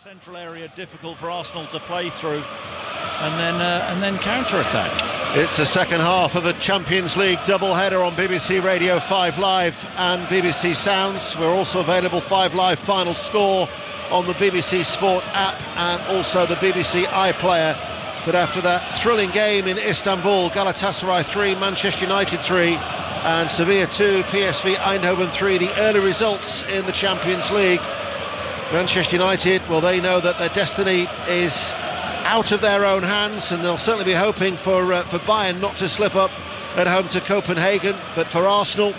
central area difficult for Arsenal to play through, and then counter-attack. It's the second half of the Champions League double-header on BBC Radio 5 Live and BBC Sounds. We're also available 5 Live final score on the BBC Sport app and also the BBC iPlayer. But after that thrilling game in Istanbul, Galatasaray 3, Manchester United 3 and Sevilla 2, PSV Eindhoven 3, the early results in the Champions League. Manchester United, well, they know that their destiny is out of their own hands, and they'll certainly be hoping for Bayern not to slip up at home to Copenhagen. But for Arsenal,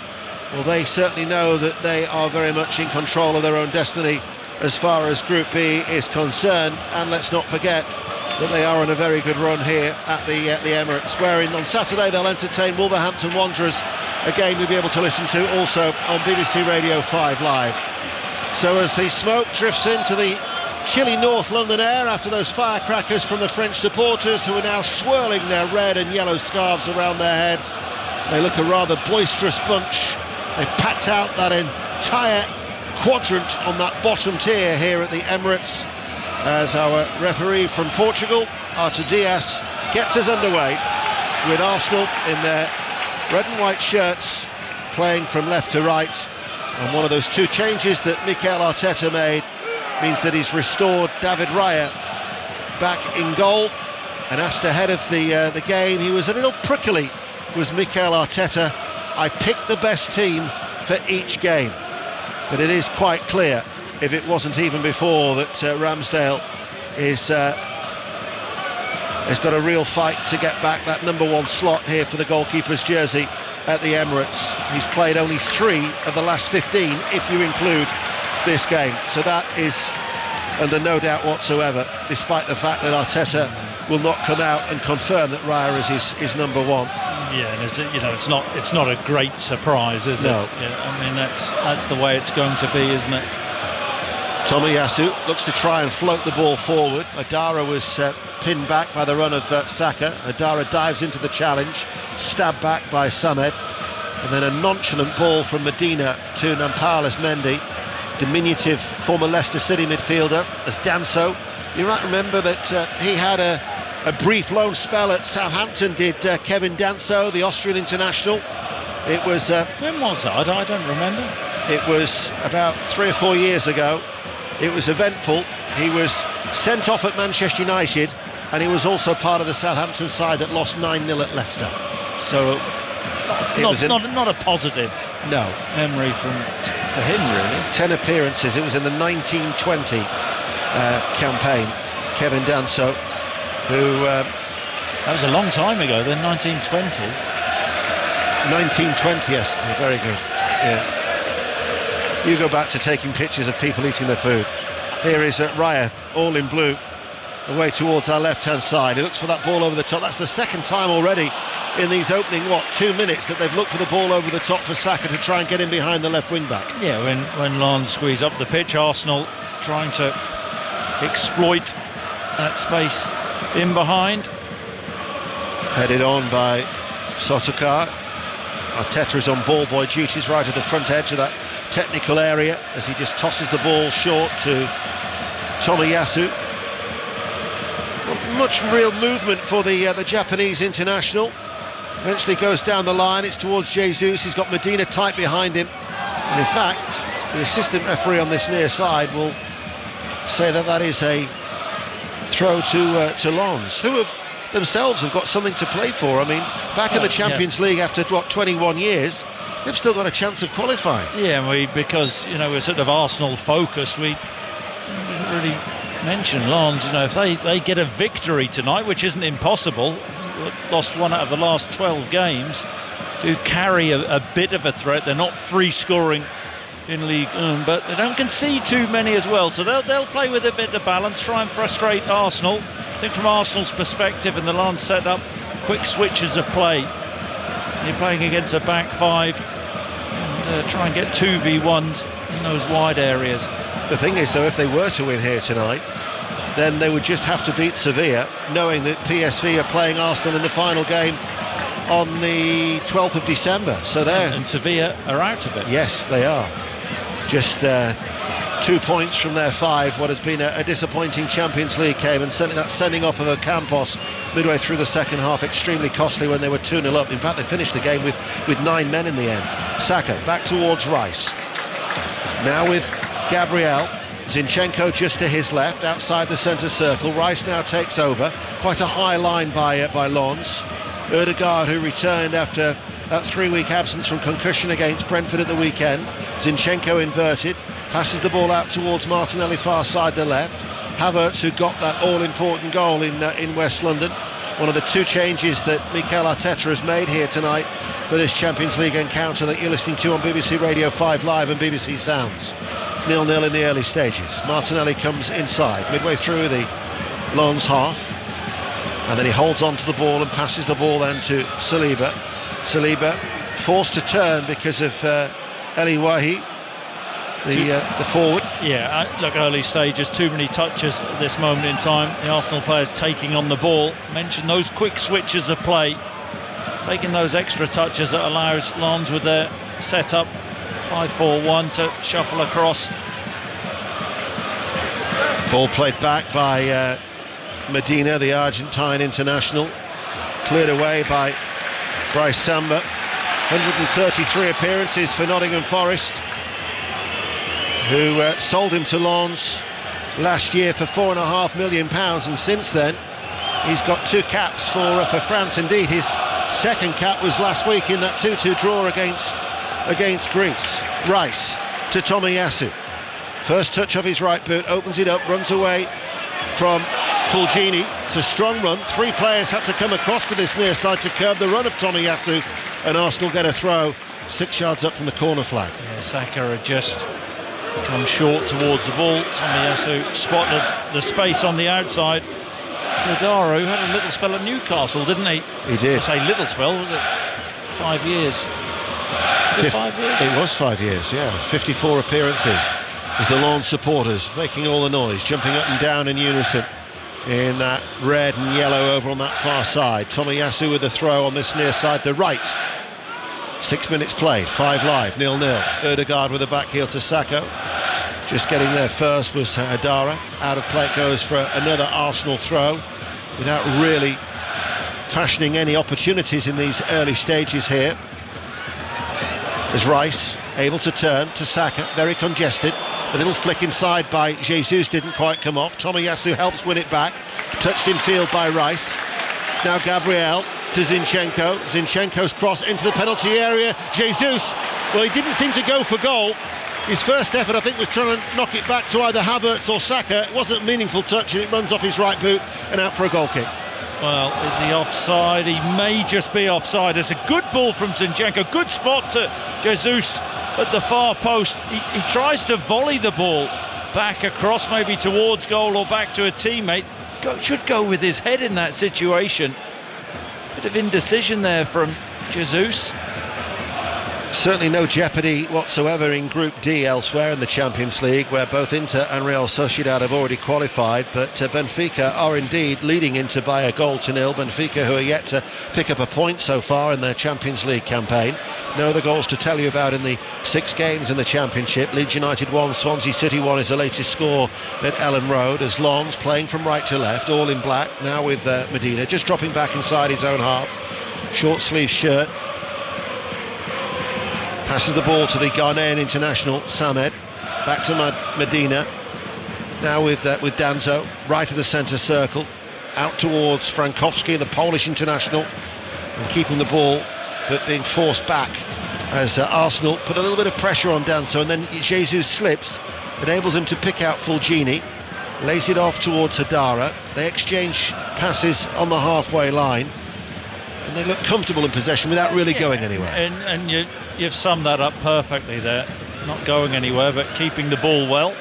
well, they certainly know that they are very much in control of their own destiny as far as Group B is concerned. And let's not forget that they are on a very good run here at the Emirates, where on Saturday they'll entertain Wolverhampton Wanderers, a game you'll be able to listen to also on BBC Radio 5 Live. So as the smoke drifts into the chilly North London air after those firecrackers from the French supporters, who are now swirling their red and yellow scarves around their heads, they look a rather boisterous bunch. They've packed out that entire quadrant on that bottom tier here at the Emirates, as our referee from Portugal, Artur Dias, gets us underway with Arsenal in their red and white shirts, playing from left to right. And one of those two changes that Mikel Arteta made means that he's restored David Raya back in goal. And asked ahead of the game, he was a little prickly, was Mikel Arteta. I picked the best team for each game. But it is quite clear, if it wasn't even before, that Ramsdale has got a real fight to get back that number one slot here for the goalkeeper's jersey at the Emirates. He's played only 3 of the last 15 if you include this game, so that is under no doubt whatsoever, despite the fact that Arteta will not come out and confirm that Raya is his number one. Yeah, and it's not a great surprise, is it? No. Yeah, I mean that's the way it's going to be, isn't it? Tomiyasu looks to try and float the ball forward. Adara was pinned back by the run of Saka. Adara dives into the challenge, stabbed back by Samed, and then a nonchalant ball from Medina to Nampalys Mendy, diminutive former Leicester City midfielder, as Danso. You might remember that he had a brief loan spell at Southampton, did Kevin Danso, the Austrian international. It was... when was that? I don't remember. It was about 3 or 4 years ago. It was eventful. He was sent off at Manchester United, and he was also part of the Southampton side that lost 9-0 at Leicester. So not a positive memory for him, really. 10 appearances. It was in the 1920 campaign. Kevin Danso, who... that was a long time ago then, 1920. 1920, yes. Very good. Yeah. You go back to taking pictures of people eating their food. Here is Raya, all in blue, away towards our left-hand side. He looks for that ball over the top. That's the second time already in these opening 2 minutes that they've looked for the ball over the top for Saka to try and get in behind the left wing back. Yeah, when Lens squeeze up the pitch, Arsenal trying to exploit that space in behind. Headed on by Sotokar. Arteta is on ball boy duties right at the front edge of that technical area as he just tosses the ball short to Tomiyasu. Not much real movement for the Japanese international. Eventually goes down the line, it's towards Jesus. He's got Medina tight behind him, and in fact the assistant referee on this near side will say that is a throw to Lens, who have themselves got something to play for. I mean, back in the Champions League after 21 years, they've still got a chance of qualifying. Yeah, because we're sort of Arsenal focused, we didn't really mention Lens. If they get a victory tonight, which isn't impossible, lost 1 out of the last 12 games, do carry a bit of a threat. They're not free scoring in League 1, but they don't concede too many as well, so they'll play with a bit of balance, try and frustrate Arsenal. I think from Arsenal's perspective in the Lens setup, quick switches of play. You're playing against a back 5 and try and get 2v1s in those wide areas. The thing is, though, if they were to win here tonight, then they would just have to beat Sevilla, knowing that PSV are playing Arsenal in the final game on the 12th of December. So and Sevilla are out of it. Yes, they are. Just 2 points from their 5. What has been a disappointing Champions League game, and certainly that sending off of Ocampos midway through the second half, extremely costly when they were 2-0 up. In fact, they finished the game with 9 men in the end. Saka back towards Rice. Now with Gabriel. Zinchenko just to his left, outside the centre circle. Rice now takes over. Quite a high line by Lens. Ødegaard, who returned after that 3-week absence from concussion against Brentford at the weekend. Zinchenko inverted, passes the ball out towards Martinelli, far side the left. Havertz, who got that all-important goal in West London. One of the 2 changes that Mikel Arteta has made here tonight for this Champions League encounter that you're listening to on BBC Radio 5 Live and BBC Sounds. 0-0 in the early stages. Martinelli comes inside, midway through the Lens half. And then he holds on to the ball and passes the ball then to Saliba. Saliba forced to turn because of Eli Wahi, the forward. Yeah, look, early stages, too many touches at this moment in time. The Arsenal players taking on the ball. Mentioned those quick switches of play, taking those extra touches that allows Lens with their setup 5-4-1 to shuffle across. Ball played back by Medina, the Argentine international, cleared away by Bryce Samba. 133 appearances for Nottingham Forest, who sold him to Lens last year for £4.5 million, and since then he's got 2 caps for France. Indeed, his second cap was last week in that 2-2 draw against Greece. Rice to Tomiyasu. First touch of his right boot, opens it up, runs away from Fulgini. It's a strong run. 3 players had to come across to this near side to curb the run of Tomiyasu, and Arsenal get a throw 6 yards up from the corner flag. Yeah, Saka had just come short towards the ball. Tomiyasu spotted the space on the outside. Kodaro had a little spell at Newcastle, didn't he? He did. I say little spell, was it 5 years? Was it 5 years? It was 5 years, yeah. 54 appearances as the Lens supporters making all the noise, jumping up and down in unison in that red and yellow over on that far side. Tomiyasu with the throw on this near side, the right. 6 minutes played, 5 live, 0-0. Ødegaard with a back heel to Saka. Just getting there first was Hadara. Out of play it goes for another Arsenal throw, without really fashioning any opportunities in these early stages here. As Rice able to turn to Saka, very congested. A little flick inside by Jesus didn't quite come off. Tomiyasu helps win it back. Touched in field by Rice. Now Gabriel to Zinchenko. Zinchenko's cross into the penalty area. Jesus, well, he didn't seem to go for goal. His first effort, I think, was trying to knock it back to either Havertz or Saka. It wasn't a meaningful touch, and it runs off his right boot and out for a goal kick. Well, is he offside? He may just be offside. It's a good ball from Zinchenko. Good spot to Jesus at the far post. He tries to volley the ball back across, maybe towards goal or back to a teammate. Should go with his head in that situation. Bit of indecision there from Jesus. Certainly no jeopardy whatsoever in Group D elsewhere in the Champions League, where both Inter and Real Sociedad have already qualified, but Benfica are indeed leading Inter by a goal to nil. Benfica, who are yet to pick up a point so far in their Champions League campaign. No other goals to tell you about in the 6 games in the Championship. Leeds United 1, Swansea City 1 is the latest score at Ellen Road, as Lens playing from right to left, all in black, now with Medina just dropping back inside his own half. Short sleeve shirt. Passes the ball to the Ghanaian international, Samed. Back to Medina. Now with Danzo, right of the centre circle. Out towards Frankowski, the Polish international. And keeping the ball, but being forced back as Arsenal put a little bit of pressure on Danzo. And then Jesus slips, enables him to pick out Fulgini. Lays it off towards Hadara. They exchange passes on the halfway line. And they look comfortable in possession without really going anywhere. And you've summed that up perfectly there. Not going anywhere, but keeping the ball well.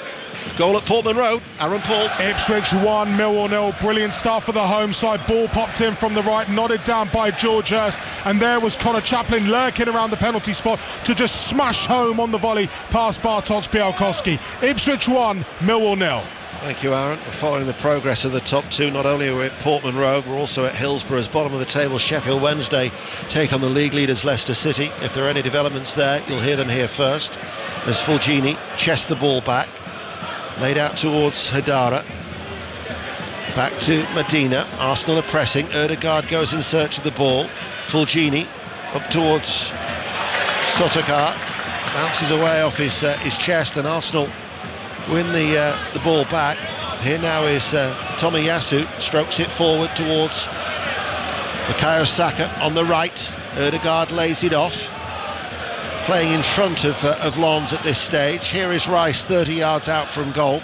Goal at Portman Road, Aaron Paul. Ipswich 1, Millwall 0. Brilliant start for the home side. Ball popped in from the right, nodded down by George Hurst, and there was Connor Chaplin lurking around the penalty spot to just smash home on the volley past Bartosz Białkowski. Ipswich 1, Millwall 0. Thank you, Aaron. We're following the progress of the top 2. Not only are we at Portman Road, we're also at Hillsborough's bottom of the table. Sheffield Wednesday take on the league leaders Leicester City. If there are any developments there, you'll hear them here first. As Fulgini chests the ball back, Laid out towards Hadara. Back to Medina. Arsenal are pressing. Ødegaard goes in search of the ball. Fulgini up towards Sotokar. Bounces away off his chest, and Arsenal win the ball back. Here now is Tomiyasu. Strokes it forward towards Bukayo Saka on the right. Ødegaard lays it off. Playing in front of Lens at this stage. Here is Rice 30 yards out from goal.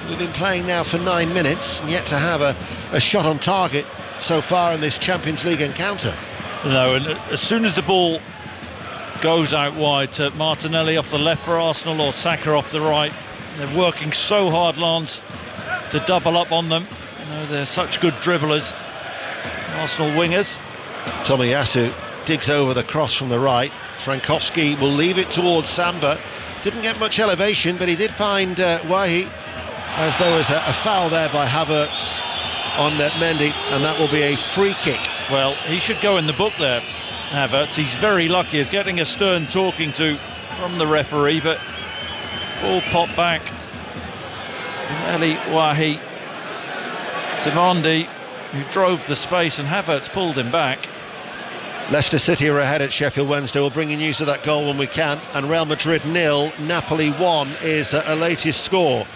We've been playing now for 9 minutes and yet to have a shot on target so far in this Champions League encounter. No, and as soon as the ball goes out wide to Martinelli off the left for Arsenal or Saka off the right, they're working so hard, Lens, to double up on them. You know, they're such good dribblers, Arsenal wingers. Tomiyasu digs over the cross from the right. Frankowski will leave it towards Samba. Didn't get much elevation, but he did find Wahi, as there was a foul there by Havertz on Mendy, and that will be a free kick. Well, he should go in the book there, Havertz. He's very lucky. He's getting a stern talking to from the referee, but ball popped back. Eli Wahi to Mendy, who drove the space, and Havertz pulled him back. Leicester City are ahead at Sheffield Wednesday. We'll bring you news of that goal when we can. And Real Madrid 0, Napoli 1 is a latest score.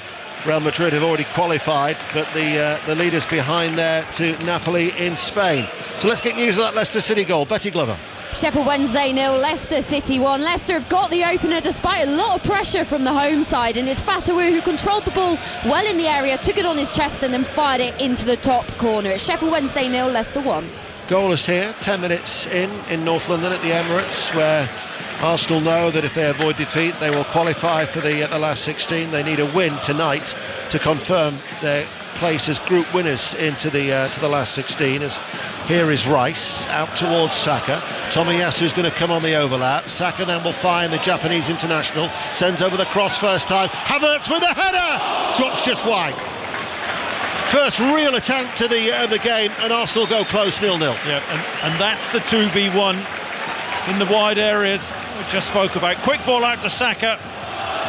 Real Madrid have already qualified, but the leaders behind there to Napoli in Spain. So let's get news of that Leicester City goal. Betty Glover. Sheffield Wednesday 0, Leicester City 1. Leicester have got the opener despite a lot of pressure from the home side, and it's Fatawu who controlled the ball well in the area, took it on his chest and then fired it into the top corner. It's Sheffield Wednesday 0, Leicester 1. Goalless here, 10 minutes in North London at the Emirates, where Arsenal know that if they avoid defeat they will qualify for the last 16. They need a win tonight to confirm their place as group winners into the to the last 16. As here is Rice out towards Saka. Tomiyasu is going to come on the overlap. Saka then will fire the Japanese international. Sends over the cross first time. Havertz with a header, drops just wide. First real attempt to the game, and Arsenal go close 0-0. Yeah, and that's the 2v1 in the wide areas which I spoke about. Quick ball out to Saka,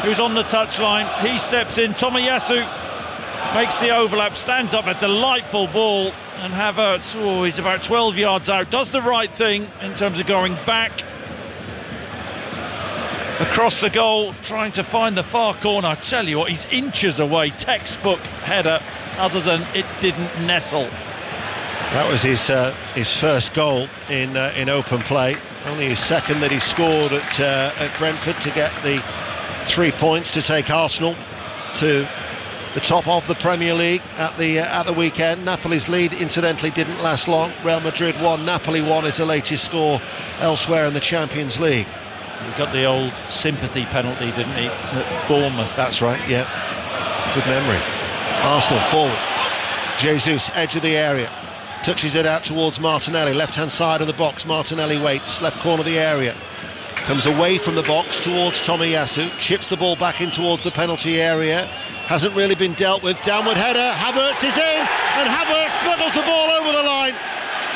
who's on the touchline. He steps in. Tomiyasu makes the overlap, stands up, a delightful ball, and Havertz, he's about 12 yards out, does the right thing in terms of going back across the goal, trying to find the far corner. I tell you what, he's inches away. Textbook header, other than it didn't nestle. That was his first goal in open play. Only his second that he scored at Brentford to get the 3 points to take Arsenal to the top of the Premier League at the weekend. Napoli's lead, incidentally, didn't last long. Real Madrid 1, Napoli 1 is the latest score elsewhere in the Champions League. He got the old sympathy penalty, didn't he, at Bournemouth? That's right, yeah. Good memory. Arsenal forward. Jesus, edge of the area. Touches it out towards Martinelli, left-hand side of the box. Martinelli waits, left corner of the area. Comes away from the box towards Tomiyasu. Chips the ball back in towards the penalty area. Hasn't really been dealt with. Downward header. Havertz is in, and Havertz smuggles the ball over the line.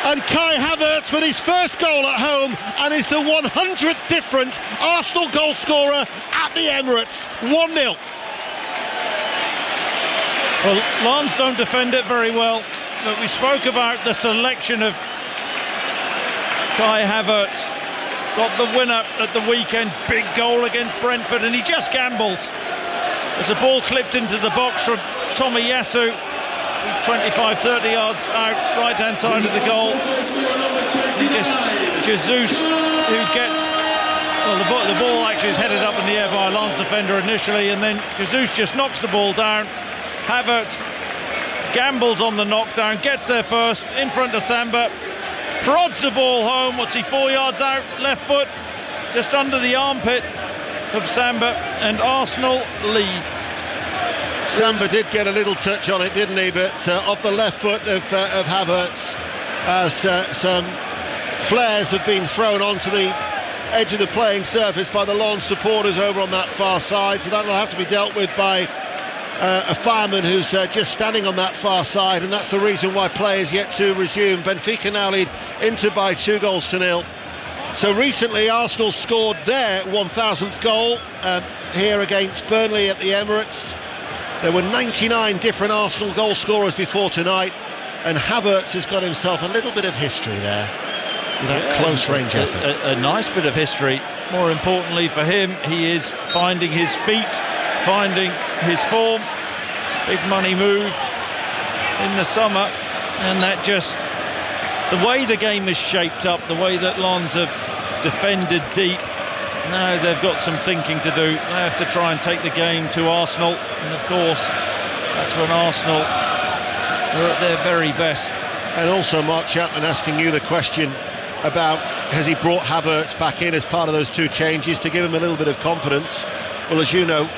And Kai Havertz with his first goal at home, and is the 100th different Arsenal goal scorer at the Emirates. 1-0. Well, Lens don't defend it very well, but we spoke about the selection of Kai Havertz. Got the winner at the weekend, big goal against Brentford, and he just gambles. There's a ball clipped into the box from Tomiyasu, 25-30 yards out, right-hand side of the goal. Jesus, who gets, well, the ball actually is headed up in the air by a Lens defender initially, and then Jesus just knocks the ball down. Havertz gambles on the knockdown, gets there first, in front of Samba, prods the ball home. What's he, 4 yards out, left foot, just under the armpit of Samba, and Arsenal lead. Samba did get a little touch on it, didn't he? But off the left foot of Havertz, as some flares have been thrown onto the edge of the playing surface by the Lens supporters over on that far side. So that'll have to be dealt with by a fireman who's just standing on that far side, and that's the reason why play is yet to resume. Benfica now lead Inter by 2-0. So recently Arsenal scored their 1000th goal here against Burnley at the Emirates. There were 99 different Arsenal goal scorers before tonight, and Havertz has got himself a little bit of history there with that close range effort. A nice bit of history. More importantly for him, he is finding his feet, finding his form. Big money move in the summer, and that just, the way the game is shaped up, the way that Lens have defended deep, now they've got some thinking to do. They have to try and take the game to Arsenal, and of course that's when Arsenal are at their very best. And also Mark Chapman asking you the question about, has he brought Havertz back in as part of those two changes to give him a little bit of confidence? Well, as you know,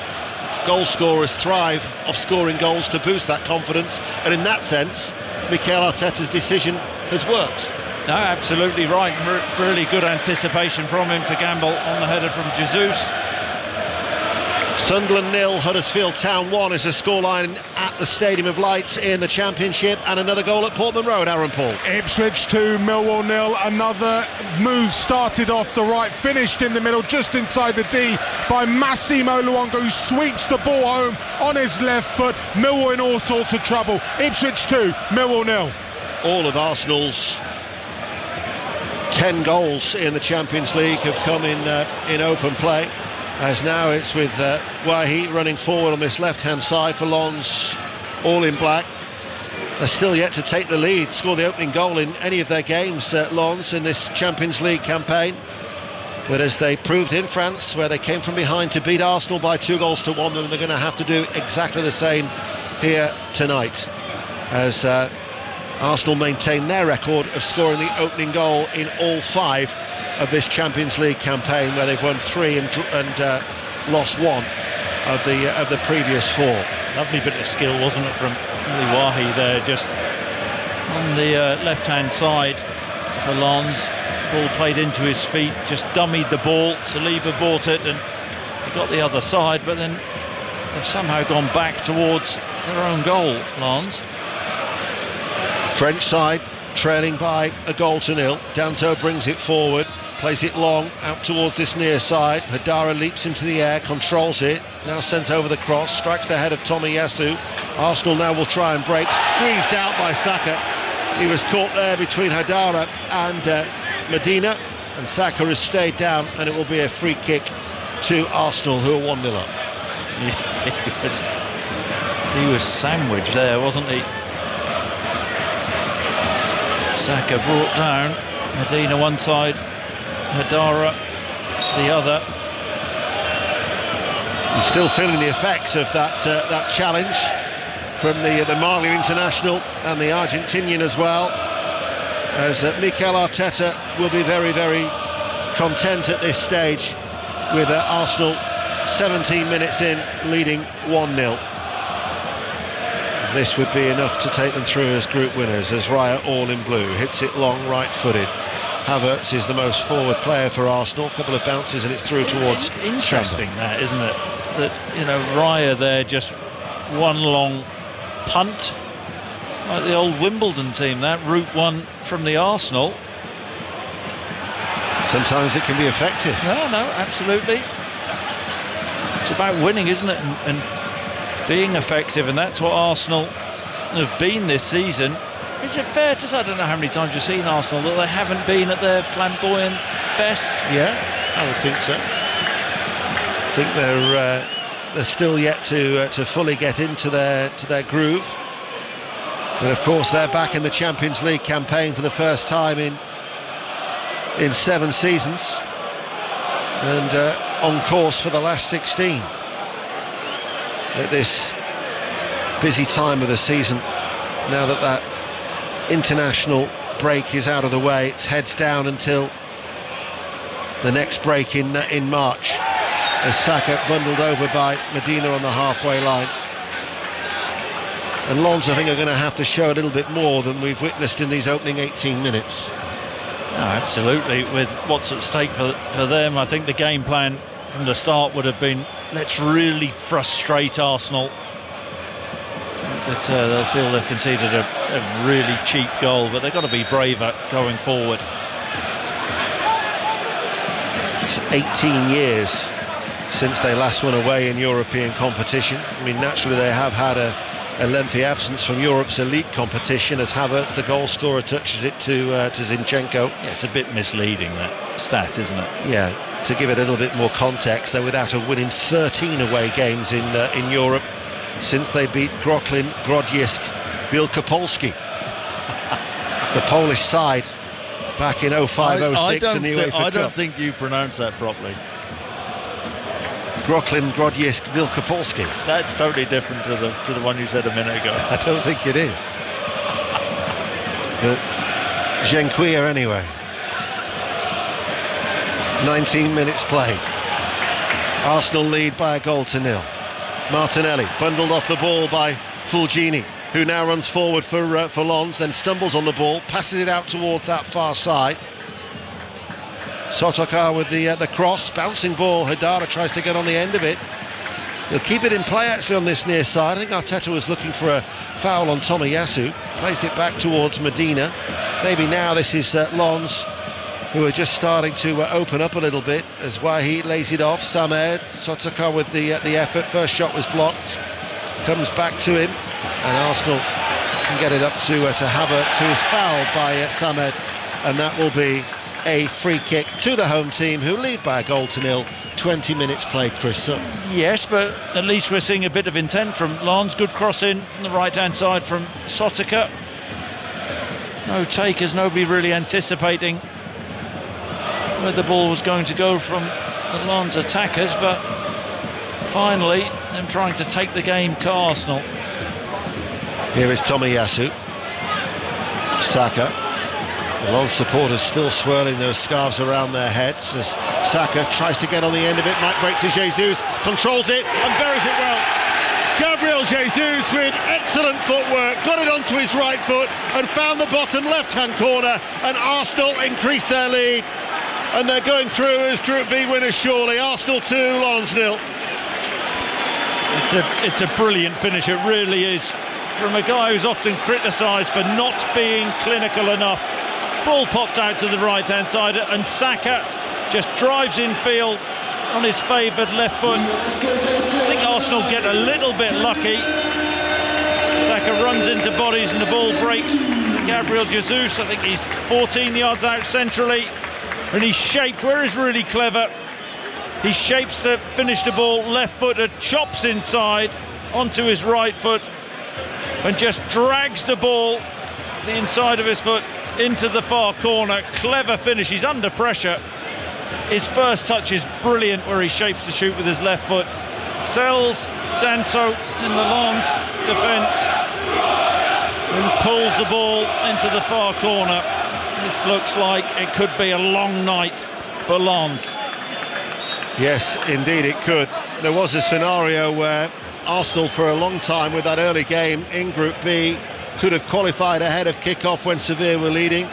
goal scorers thrive off scoring goals to boost that confidence, and in that sense Mikel Arteta's decision has worked. No, absolutely right. Really good anticipation from him to gamble on the header from Jesus. Sunderland 0, Huddersfield Town 1 is the scoreline at the Stadium of Light in the Championship, and another goal at Portman Road. Aaron Paul. Ipswich 2, Millwall 0. Another move started off the right, finished in the middle, just inside the D by Massimo Luongo, who sweeps the ball home on his left foot. Millwall in all sorts of trouble. Ipswich 2, Millwall 0. All of Arsenal's 10 goals in the Champions League have come in open play, as now it's with Wahi running forward on this left-hand side for Lens, all in black. They're still yet to take the lead, score the opening goal in any of their games, Lens, in this Champions League campaign. But as they proved in France, where they came from behind to beat Arsenal by 2-1, then they're going to have to do exactly the same here tonight, as Arsenal maintain their record of scoring the opening goal in all 5 of this Champions League campaign, where they've won 3 and lost 1 of the previous 4. Lovely bit of skill, wasn't it, from Wahi there, just on the left-hand side for Lens. Ball played into his feet, just dummied the ball. Saliba bought it and he got the other side, but then they've somehow gone back towards their own goal, Lens. French side trailing by 1-0. Danto brings it forward, plays it long out towards this near side. Hadara leaps into the air, controls it, now sends over the cross, strikes the head of Tomiyasu. Arsenal now will try and break, squeezed out by Saka. He was caught there between Hadara and Medina, and Saka has stayed down, and it will be a free kick to Arsenal, who are 1-0 up. He was sandwiched there, wasn't he? Saka brought down, Medina one side, Hadara the other. He's still feeling the effects of that challenge from the Mali international and the Argentinian as well, as Mikel Arteta will be very, very content at this stage with Arsenal 17 minutes in leading 1-0. This would be enough to take them through as group winners, as Raya, all in blue, hits it long right-footed. Havertz is the most forward player for Arsenal. A couple of bounces and it's through towards interesting Chamber. That, isn't it? That, you know, Raya there, just one long punt, like the old Wimbledon team, that route one from the Arsenal. Sometimes it can be effective. No, absolutely. It's about winning, isn't it? And being effective, and that's what Arsenal have been this season. Is it fair to say, I don't know how many times you've seen Arsenal, that they haven't been at their flamboyant best? Yeah, I would think so. I think they're still yet to fully get into their groove. But of course they're back in the Champions League campaign for the first time in 7 seasons, and on course for the last 16. At this busy time of the season, now that international break is out of the way, it's heads down until the next break in March, as Saka bundled over by Medina on the halfway line. And Lens, I think, are going to have to show a little bit more than we've witnessed in these opening 18 minutes. No, absolutely. With what's at stake for them, I think the game plan from the start would have been, let's really frustrate Arsenal. That they'll feel they've conceded a really cheap goal, but they've got to be braver going forward. It's 18 years since they last won away in European competition. I mean, naturally they have had a lengthy absence from Europe's elite competition as Havertz, the goal scorer, touches it to Zinchenko. Yeah, it's a bit misleading, that stat, isn't it? Yeah, to give it a little bit more context, they're without a win in 13 away games in Europe since they beat Groklin, Grodzisk, Wielkopolski, the Polish side, back in 05-06 in the UEFA Cup. I don't think you pronounced that properly. Groklin, Grodzisk, Wielkopolski. That's totally different to the one you said a minute ago. I don't think it is. But Dziękuję anyway. 19 minutes played. Arsenal lead by a goal to nil. Martinelli bundled off the ball by Fulgini, who now runs forward for Lons, then stumbles on the ball, passes it out towards that far side. Sotokar with the cross, bouncing ball. Haidara tries to get on the end of it. He'll keep it in play actually on this near side. I think Arteta was looking for a foul on Tomiyasu. Plays it back towards Medina. Maybe now this is Lons, who are just starting to open up a little bit as Wahi lays it off. Samed, Sotokar with the effort. First shot was blocked. Comes back to him, and Arsenal can get it up to Havertz, who is fouled by Samed, and that will be a free kick to the home team, who lead by a goal to nil. 20 minutes played, Chris Sutton. Yes, but at least we're seeing a bit of intent from Lons. Good cross in from the right hand side from Sotokar. No takers, nobody really anticipating where the ball was going to go from the Lons attackers, but finally them trying to take the game to Arsenal. Here is Tomiyasu. Saka. The Lons supporters still swirling those scarves around their heads as Saka tries to get on the end of it. Might break to Jesus, controls it and buries it well. Gabriel Jesus with excellent footwork, got it onto his right foot and found the bottom left-hand corner, and Arsenal increased their lead, and they're going through as Group B winners surely. Arsenal 2, Lons 0. It's a brilliant finish, it really is, from a guy who's often criticised for not being clinical enough. Ball popped out to the right hand side and Saka just drives in field on his favoured left foot. I think Arsenal get a little bit lucky. Saka runs into bodies and the ball breaks. Gabriel Jesus, I think he's 14 yards out centrally, and he's shaped, where he's really clever, he shapes to finish the ball left-footed, chops inside onto his right foot and just drags the ball, the inside of his foot, into the far corner. Clever finish, he's under pressure. His first touch is brilliant where he shapes to shoot with his left foot. Sells Danso in the Lons defence and pulls the ball into the far corner. This looks like it could be a long night for Lons. Yes, indeed it could. There was a scenario where Arsenal for a long time with that early game in Group B could have qualified ahead of kick-off when Sevilla were leading,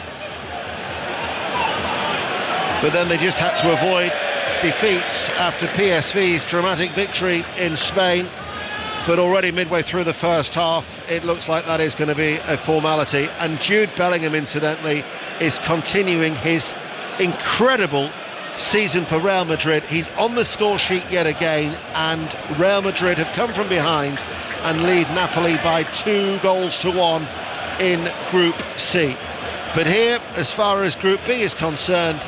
but then they just had to avoid defeats after PSV's dramatic victory in Spain. But already midway through the first half, it looks like that is going to be a formality, and Jude Bellingham incidentally is continuing his incredible season for Real Madrid. He's on the score sheet yet again, and Real Madrid have come from behind and lead Napoli by 2-1 in Group C. But here, as far as Group B is concerned,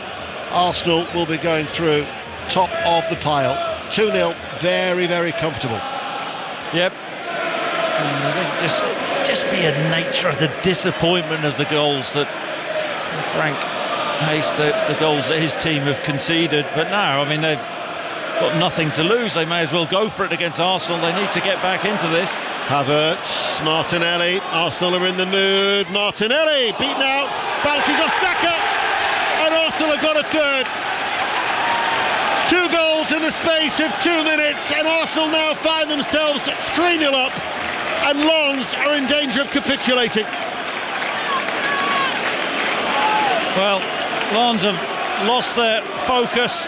Arsenal will be going through top of the pile. 2-0, very, very comfortable. Yep. And I think just be a nature of the disappointment of the goals that Frank Hayes, the goals that his team have conceded. But now, I mean, they've got nothing to lose. They may as well go for it against Arsenal. They need to get back into this. Havertz, Martinelli, Arsenal are in the mood. Martinelli beaten out, bounces off Saka, and Arsenal have got a third. 2 goals in the space of 2 minutes, and Arsenal now find themselves 3-0 up, and Lons are in danger of capitulating. Well, Lons have lost their focus.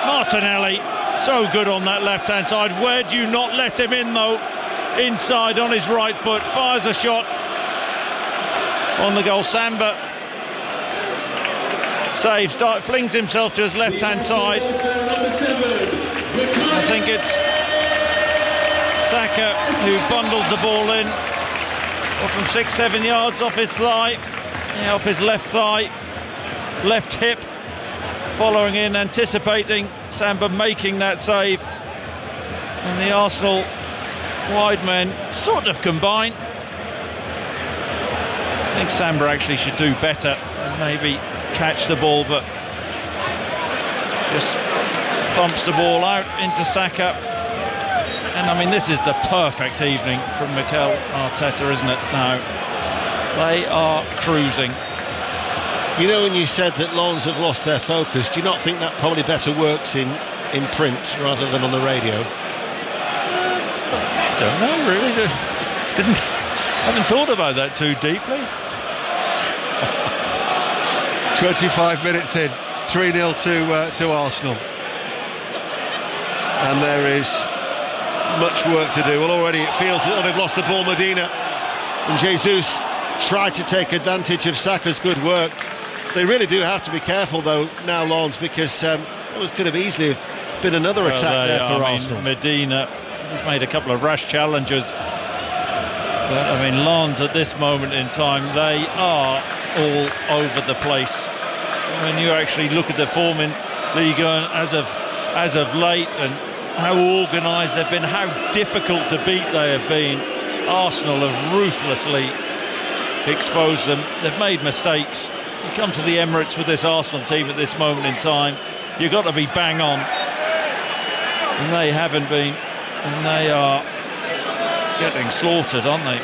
Martinelli, so good on that left-hand side. Where do you not let him in, though? Inside on his right foot, fires a shot on the goal. Samba saves, flings himself to his left-hand side. I think it's Saka who bundles the ball in from 6-7 yards off his thigh, off his left thigh, left hip, following in, anticipating Samba making that save, and the Arsenal wide men sort of combine. I think Samba actually should do better and maybe catch the ball, but just thumps the ball out into Saka. And I mean, this is the perfect evening from Mikel Arteta, isn't it? Now they are cruising. You know, when you said that Lens have lost their focus, do you not think that probably better works in print rather than on the radio? I don't know, really. Haven't thought about that too deeply. 25 minutes in, 3-0 to Arsenal. And there is much work to do. Well, already it feels that they've lost the ball. Medina and Jesus tried to take advantage of Saka's good work. They really do have to be careful, though, now, Lens, because it could have easily been another attack there for Arsenal. Medina has made a couple of rash challenges. But, I mean, Lens at this moment in time, they are all over the place. When you actually look at the form in Ligue 1 as of late and how organised they've been, how difficult to beat they have been, Arsenal have ruthlessly exposed them. They've made mistakes. You come to the Emirates with this Arsenal team at this moment in time, you've got to be bang on, and they haven't been, and they are getting slaughtered, aren't they?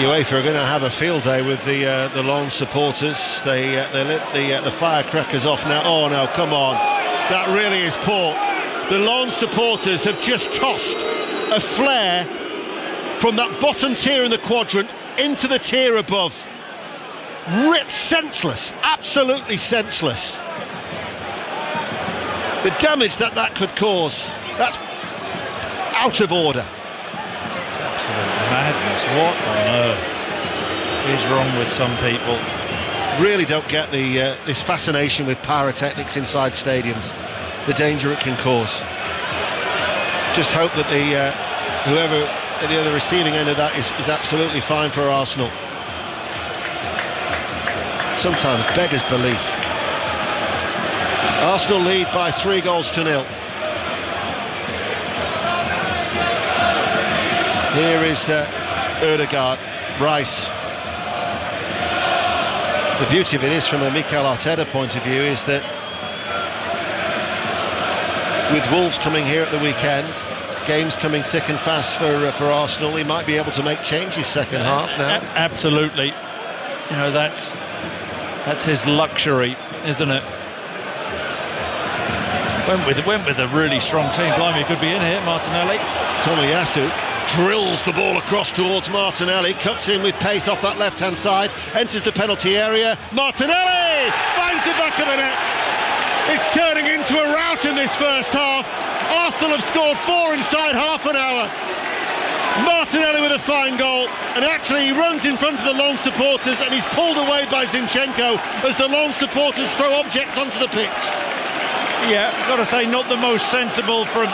UEFA are going to have a field day with the Lens supporters. They lit the firecrackers off now. Oh no, come on, that really is poor. The Lens supporters have just tossed a flare from that bottom tier in the quadrant into the tier above. Senseless, absolutely senseless. The damage that could cause, that's out of order. It's absolute madness. What on earth is wrong with some people? Really don't get this fascination with pyrotechnics inside stadiums, the danger it can cause. Just hope that whoever at the other receiving end of that is absolutely fine for Arsenal. Sometimes beggars belief. Arsenal lead by 3-0. Here is Ødegaard, Rice. The beauty of it is, from a Mikel Arteta point of view, is that with Wolves coming here at the weekend, games coming thick and fast for Arsenal, he might be able to make changes second half now. Absolutely. You know, that's his luxury, isn't it? Went with a really strong team. Blimey, could be in here, Martinelli. Tomiyasu drills the ball across towards Martinelli, cuts in with pace off that left-hand side, enters the penalty area. Martinelli finds the back of the net. It's turning into a rout in this first half. Arsenal have scored 4 inside half an hour. Martinelli with a fine goal, and actually he runs in front of the Lens supporters and he's pulled away by Zinchenko as the Lens supporters throw objects onto the pitch. Yeah, got to say, not the most sensible from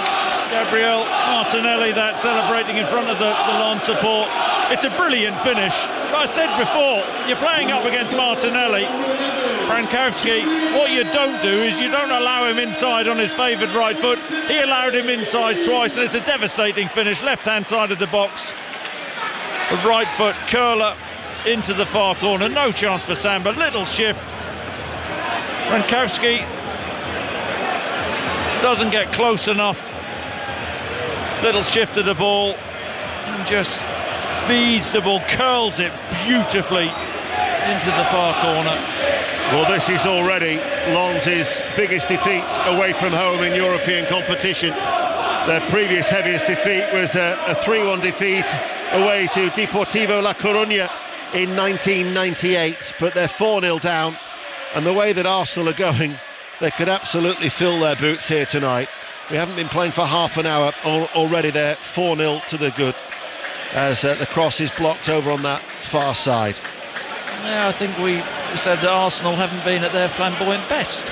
Gabriel Martinelli, that celebrating in front of the Lens support. It's a brilliant finish. I said before, you're playing up against Martinelli. Frankowski, what you don't do is you don't allow him inside on his favoured right foot. He allowed him inside twice, and it's a devastating finish. Left-hand side of the box. The right foot curler into the far corner. No chance for Samba. Little shift. Frankowski doesn't get close enough. Little shift of the ball and just feeds the ball, curls it beautifully into the far corner. Well, this is already Lens' biggest defeat away from home in European competition. Their previous heaviest defeat was a 3-1 defeat away to Deportivo La Coruña in 1998, but they're 4-0 down, and the way that Arsenal are going, they could absolutely fill their boots here tonight. We haven't been playing for half an hour, already they're 4-0 to the good, as the cross is blocked over on that far side. Yeah, I think we said that Arsenal haven't been at their flamboyant best.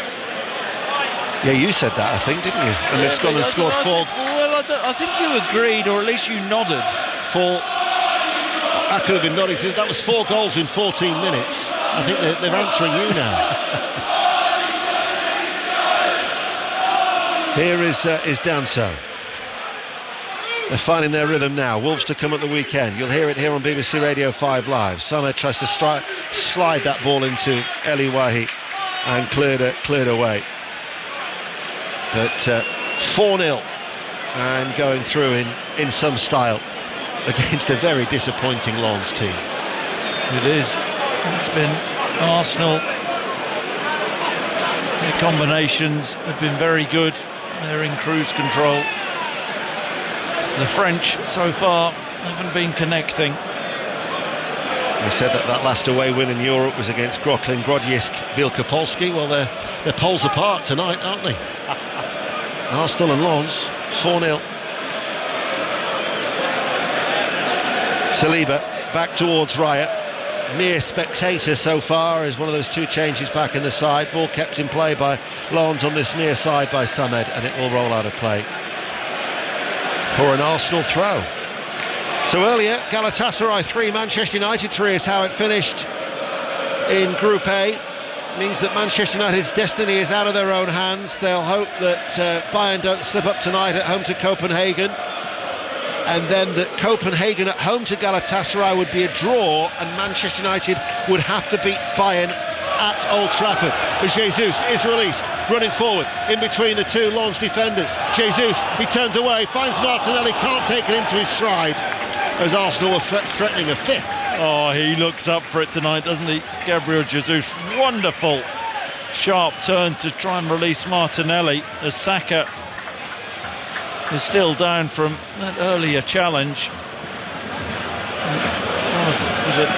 Yeah, you said that, I think, didn't you? And they've gone and scored 4. Well, I think you agreed, or at least you nodded. 4. I could have been nodding. That was 4 goals in 14 minutes. I think they're answering you now. Here is Danso. They're finding their rhythm now. Wolves to come at the weekend. You'll hear it here on BBC Radio 5 Live. Samed tries to slide that ball into Eli Wahi and cleared away. But 4-0 and going through in some style against a very disappointing Lens team. It is. It's been Arsenal. Their combinations have been very good. They're in cruise control. The French so far haven't been connecting. We said that last away win in Europe was against Groklin, Grodzisk, Wielkopolski. Well, they're poles apart tonight, aren't they? Arsenal and Lens, 4-0. Saliba back towards Raya. Mere spectator so far as one of those 2 changes back in the side. Ball kept in play by Lens on this near side by Samed, and it will roll out of play for an Arsenal throw. So earlier, Galatasaray 3, Manchester United 3 is how it finished in Group A. Means that Manchester United's destiny is out of their own hands. They'll hope that Bayern don't slip up tonight at home to Copenhagen, and then that Copenhagen at home to Galatasaray would be a draw, and Manchester United would have to beat Bayern at Old Trafford. But Jesus is released, running forward in between the 2 Lens defenders. Jesus, he turns away, finds Martinelli, can't take it into his stride, as Arsenal were threatening a 5th. Oh, he looks up for it tonight, doesn't he? Gabriel Jesus, wonderful sharp turn to try and release Martinelli as Saka is still down from that earlier challenge. Was it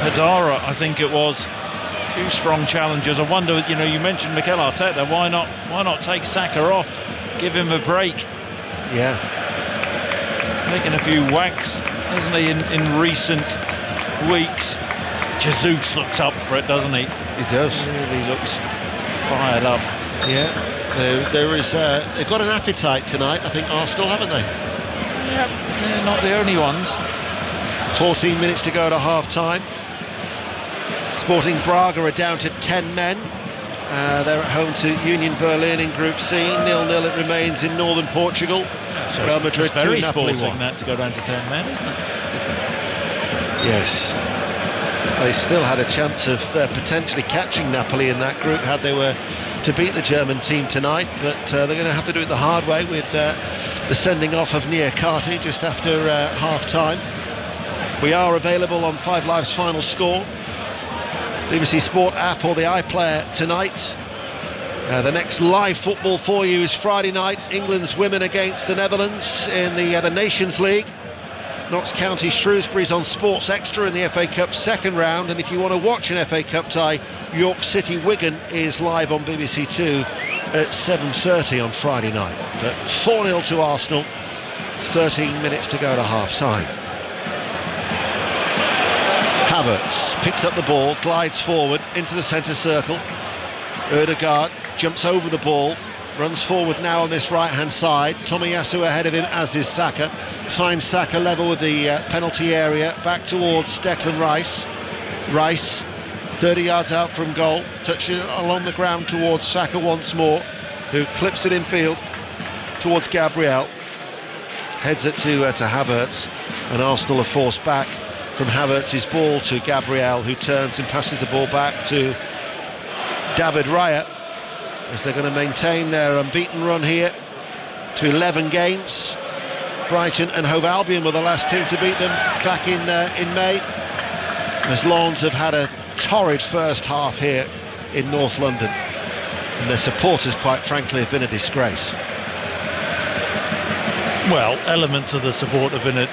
Hadara, I think it was. A few strong challengers. I wonder, you mentioned Mikel Arteta, why not take Saka off, give him a break? Yeah. Taking a few whacks, hasn't he, in recent weeks. Jesus looks up for it, doesn't he? He does. He really looks fired up. Yeah, there is. They've got an appetite tonight, I think, Arsenal, haven't they? Yeah, they're not the only ones. 14 minutes to go to half-time. Sporting Braga are down to 10 men. They're at home to Union Berlin in Group C. 0-0 it remains in northern Portugal. So Real Madrid it's very 2, Napoli sporting 1. that to go down to 10 men, isn't it? Yes. They still had a chance of potentially catching Napoli in that group had they were to beat the German team tonight, but they're going to have to do it the hard way with the sending off of Niakate just after half-time. We are available on 5 Live's Final Score, BBC Sport app or the iPlayer tonight. The next live football for you is Friday night, England's women against the Netherlands in the Nations League. Notts County Shrewsbury's on Sports Extra in the FA Cup second round, and if you want to watch an FA Cup tie, York City Wigan is live on BBC 2 at 7:30 on Friday night. But 4-0 to Arsenal, 13 minutes to go to half-time. Havertz picks up the ball, glides forward into the centre circle. Ødegaard jumps over the ball, runs forward now on this right-hand side. Tomiyasu ahead of him, as is Saka. Finds Saka level with the penalty area, back towards Declan Rice. Rice, 30 yards out from goal, touching it along the ground towards Saka once more, who clips it in field towards Gabriel. Heads it to Havertz, and Arsenal are forced back from Havertz's ball to Gabriel, who turns and passes the ball back to David Raya, as they're going to maintain their unbeaten run here to 11 games. Brighton and Hove Albion were the last team to beat them back in May, as Lens have had a torrid first half here in North London, and their supporters, quite frankly, have been a disgrace. Well, elements of the support have been a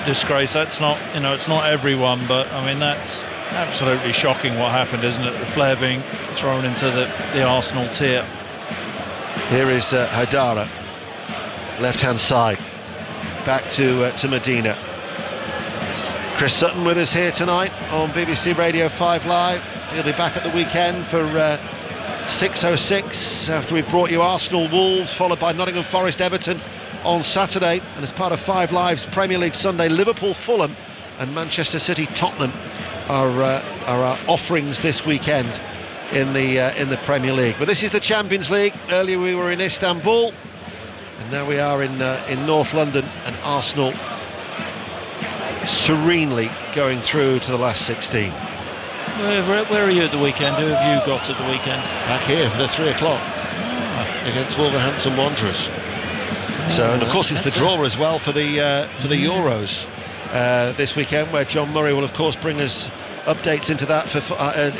disgrace. That's not, it's not everyone, but I mean, that's absolutely shocking what happened, isn't it? The player being thrown into the Arsenal tier. Here is Hadara, left-hand side, back to Medina. Chris Sutton with us here tonight on BBC Radio 5 Live. He'll be back at the weekend for 6:06 after we brought you Arsenal Wolves, followed by Nottingham Forest Everton on Saturday, and as part of Five Live's Premier League Sunday, Liverpool Fulham and Manchester City Tottenham are our offerings this weekend in the Premier League. But this is the Champions League. Earlier we were in Istanbul, and now we are in North London, and Arsenal serenely going through to the last 16. Where are you at the weekend? Who have you got at the weekend? Back here for the 3 o'clock against Wolverhampton Wanderers. So, and of course it's the draw as well for the Euros this weekend, where John Murray will of course bring us updates into that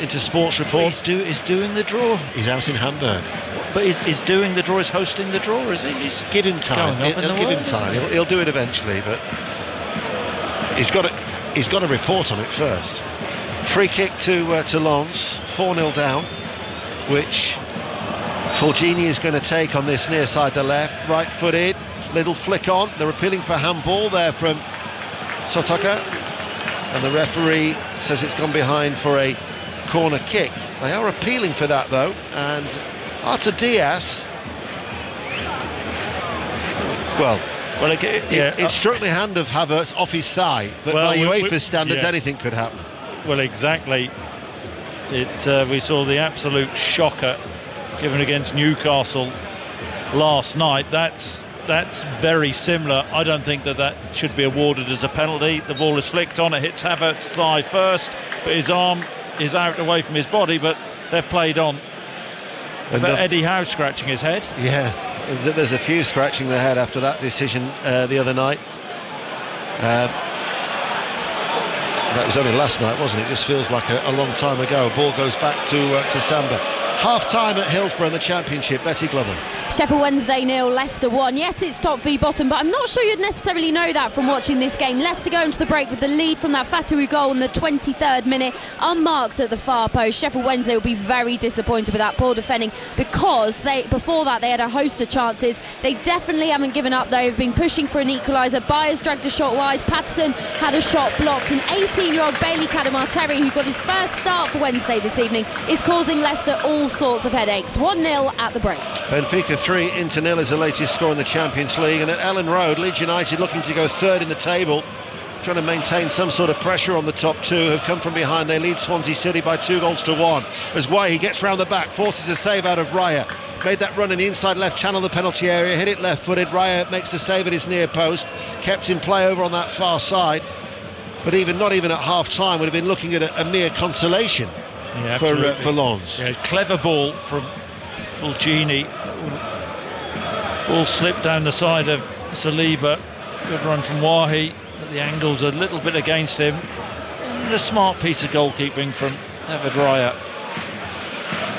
into Sports Report. He's doing the draw. He's out in Hamburg. But he's doing the draw. He's hosting the draw, is he? Give him time. He'll give him time. He'll do it eventually, but he's got to report on it first. Free kick to Lens, 4-0 down, which Fulgini is going to take on this near side to left, right-footed, little flick on. They're appealing for handball there from Sotoka, and the referee says it's gone behind for a corner kick. They are appealing for that though, and Artur Diaz, it struck the hand of Havertz off his thigh, but by UEFA standards anything could happen. Well, exactly. We saw the absolute shocker given against Newcastle last night. That's very similar. I don't think that should be awarded as a penalty. The ball is flicked on, it hits Havertz's thigh first, but his arm is out away from his body, but they're played on. But Eddie Howe scratching his head. Yeah, there's a few scratching their head after that decision the other night. That was only last night, wasn't it? It just feels like a long time ago. Ball goes back to Samba. Half-time at Hillsborough in the Championship. Betty Glover. Sheffield Wednesday 0, Leicester 1. Yes, it's top v bottom, but I'm not sure you'd necessarily know that from watching this game. Leicester go into the break with the lead from that Fatawu goal in the 23rd minute, unmarked at the far post. Sheffield Wednesday will be very disappointed with that poor defending, because before that they had a host of chances. They definitely haven't given up. They've been pushing for an equaliser. Byers dragged a shot wide. Patterson had a shot blocked. And 18-year-old Bailey Cadamarteri, who got his first start for Wednesday this evening, is causing Leicester all sorts of headaches. 1-0 at the break. Benfica 3-0 is the latest score in the Champions League, and at Ellen Road, Leeds United, looking to go third in the table, trying to maintain some sort of pressure on the top two, have come from behind. They lead Swansea City by 2-1 as he gets round the back, forces a save out of Raya, made that run in the inside left channel of the penalty area, hit it left-footed. Raya makes the save at his near post, kept in play over on that far side, but not even at half-time would have been looking at a mere consolation for Lens. Yeah, clever ball from Fulgini. Ball slipped down the side of Saliba. Good run from Wahi, but the angle's a little bit against him. And a smart piece of goalkeeping from David Raya.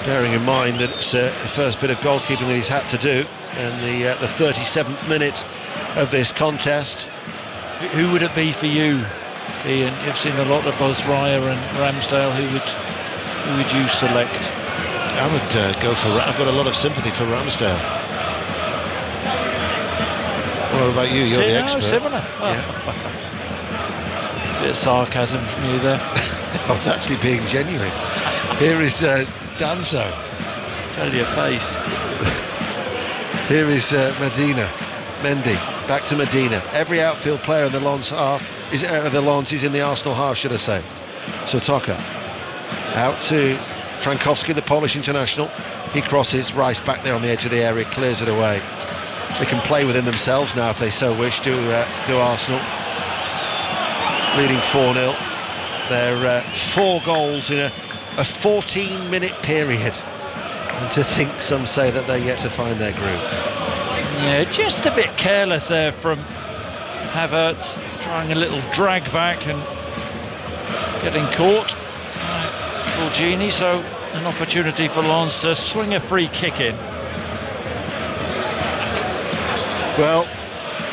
Bearing in mind that it's the first bit of goalkeeping that he's had to do in the 37th minute of this contest. Who would it be for you, Ian? You've seen a lot of both Raya and Ramsdale. Who would you select? I would go for. I've got a lot of sympathy for Ramsdale. What about you? You're the expert. Similar. Bit of sarcasm from you there. I was actually being genuine. Here is Danso. Tell your face. Here is Mendy. Back to Medina. Every outfield player in the Lens half is in the Arsenal half, should I say. Sotoka out to Frankowski, the Polish international. He crosses. Rice back there on the edge of the area, clears it away. They can play within themselves now if they so wish to Arsenal. Leading 4-0. They're 4 goals in a 14-minute period. And to think, some say, that they're yet to find their groove. Yeah, just a bit careless there from Havertz, trying a little drag back and getting caught. Fulgini, so an opportunity for Lens to swing a free kick in. Well,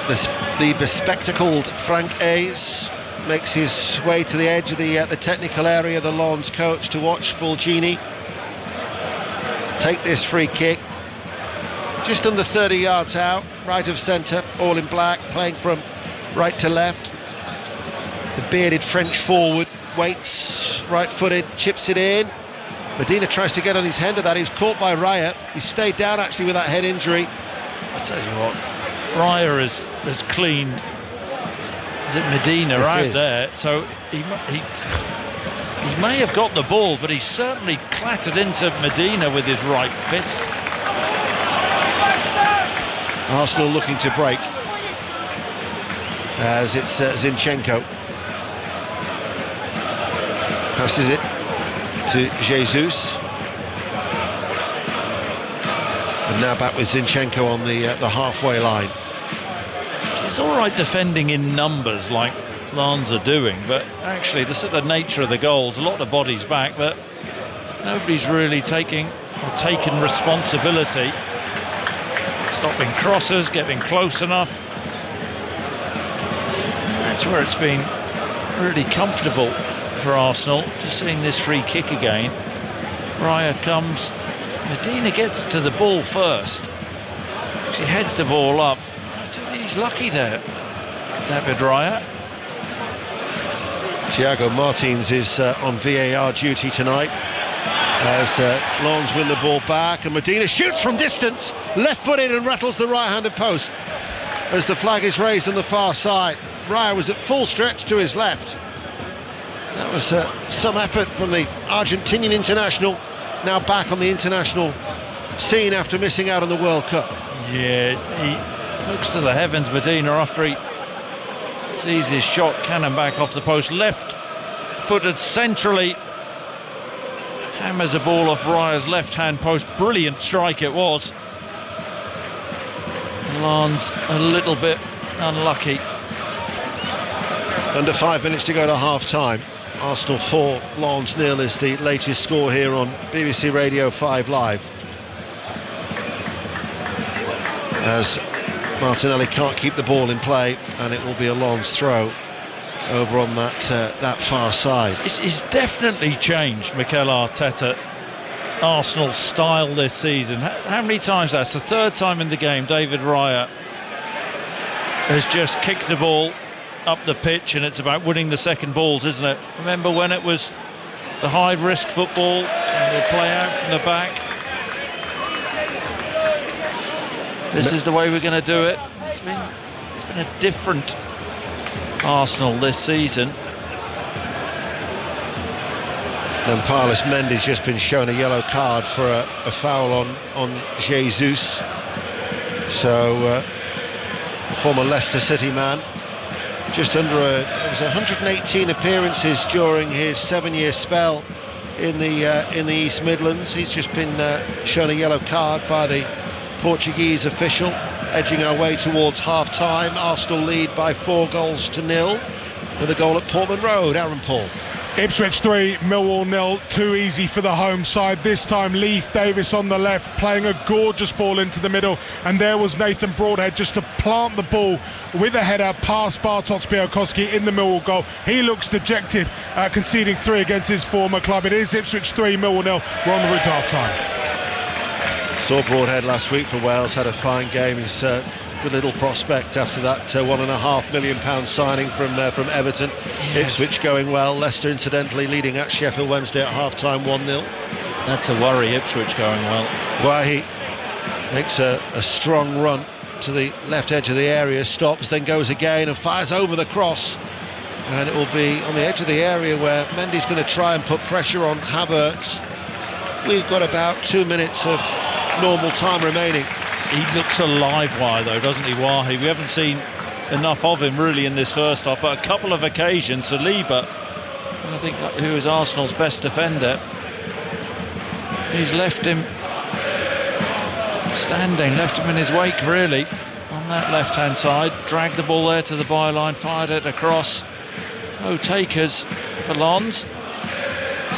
the bespectacled Frank Hayes makes his way to the edge of the technical area, the Lens coach, to watch Fulgini take this free kick. Just under 30 yards out, right of centre, all in black, playing from right to left. The bearded French forward waits, right-footed, chips it in. Medina tries to get on his head of that. He was caught by Raya. He stayed down actually with that head injury. I tell you what, Raya has cleaned. Is it Medina out there? So he may have got the ball, but he certainly clattered into Medina with his right fist. Arsenal looking to break as it's Zinchenko. Passes it to Jesus. And now back with Zinchenko on the halfway line. It's all right defending in numbers like Lens are doing, but actually the nature of the goals, a lot of bodies back, but nobody's really taken responsibility. Stopping crosses, getting close enough. That's where it's been really comfortable for Arsenal. Just seeing this free kick again. Raya comes. Medina gets to the ball first. She heads the ball up. He's lucky there, David Raya. Thiago Martins is on VAR duty tonight as Lens win the ball back, and Medina shoots from distance, left-footed, and rattles the right-handed post as the flag is raised on the far side. Raya was at full stretch to his left. That was some effort from the Argentinian international, now back on the international scene after missing out on the World Cup. Yeah, he looks to the heavens, Medina, after he sees his shot cannon back off the post, left-footed centrally, hammers a ball off Raya's left-hand post. Brilliant strike it was. Lens a little bit unlucky. Under 5 minutes to go to half-time. Arsenal 4, Lens 0 is the latest score here on BBC Radio 5 Live. As Martinelli can't keep the ball in play, and it will be a Lens throw over on that far side. It's definitely changed Mikel Arteta, Arsenal's style this season. How many times? That's the third time in the game David Raya has just kicked the ball up the pitch, and it's about winning the second balls, isn't it? Remember when it was the high risk football and the play out from the back? This is the way we're going to do it. It's been a different Arsenal this season. Nampalys Mendy's just been shown a yellow card for a foul on Jesus. So former Leicester City man, just under it was 118 appearances during his 7-year spell in the East Midlands. He's just been shown a yellow card by the Portuguese official. Edging our way towards half-time. Arsenal lead by 4-0 with a goal at Portman Road. Aaron Paul. Ipswich 3, Millwall 0. Too easy for the home side. This time Leif Davis on the left, playing a gorgeous ball into the middle, and there was Nathan Broadhead just to plant the ball with a header past Bartosz Białkowski in the Millwall goal. He looks dejected, conceding 3 against his former club. It is Ipswich 3, Millwall 0. We're on the route to half-time. Saw Broadhead last week for Wales, had a fine game. He's a good little prospect after that £1.5 million signing from Everton. Yes. Ipswich going well. Leicester incidentally leading at Sheffield Wednesday at half-time 1-0. That's a worry, Ipswich going well. Well, he makes a strong run to the left edge of the area, stops, then goes again and fires over the cross. And it will be on the edge of the area where Mendy's going to try and put pressure on Havertz. We've got about 2 minutes of normal time remaining. He looks a live wire though, doesn't he, Wahi? We haven't seen enough of him really in this first half, but a couple of occasions, Saliba, I think, who is Arsenal's best defender, he's left him standing, left him in his wake really on that left hand side. Dragged the ball there to the byline, fired it across. No takers for Lens.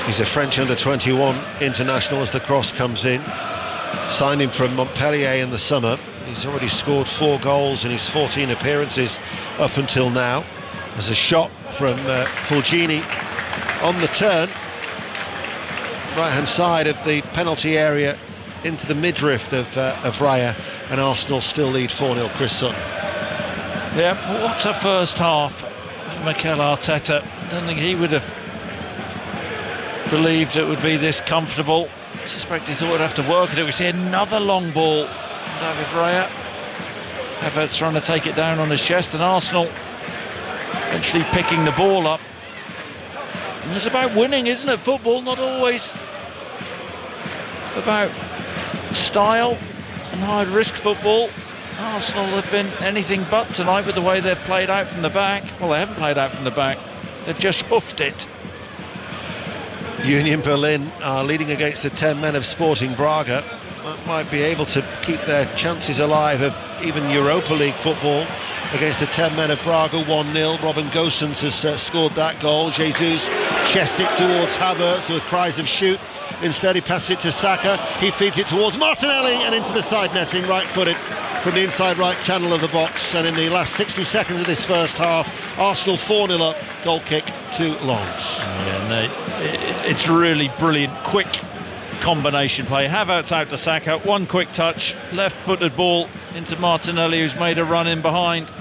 He's a French under-21 international as the cross comes in. Signed him from Montpellier in the summer. He's already scored 4 goals in his 14 appearances up until now. There's a shot from Fulgini on the turn, right hand side of the penalty area into the midriff of Raya, and Arsenal still lead 4-0. Chris Sutton. Yeah, what a first half for Mikel Arteta. I don't think he would have believed it would be this comfortable. I suspect he thought he'd have to work at it. We see another long ball. David Raya. Havertz trying to take it down on his chest, and Arsenal eventually picking the ball up. And it's about winning, isn't it? Football, not always about style and high-risk football. Arsenal have been anything but tonight with the way they've played out from the back. Well, they haven't played out from the back. They've just hoofed it. Union Berlin are leading against the 10 men of Sporting Braga. That might be able to keep their chances alive of even Europa League football against the 10 men of Braga. 1-0. Robin Gosens has scored that goal. Jesus chests it towards Havertz with cries of shoot. Instead he passes it to Saka. He feeds it towards Martinelli and into the side netting, right-footed from the inside right channel of the box. And in the last 60 seconds of this first half, Arsenal 4-0 up. Goal kick to Lens. It's really brilliant, quick combination play. Havertz out to Saka, one quick touch, left-footed ball into Martinelli, who's made a run in behind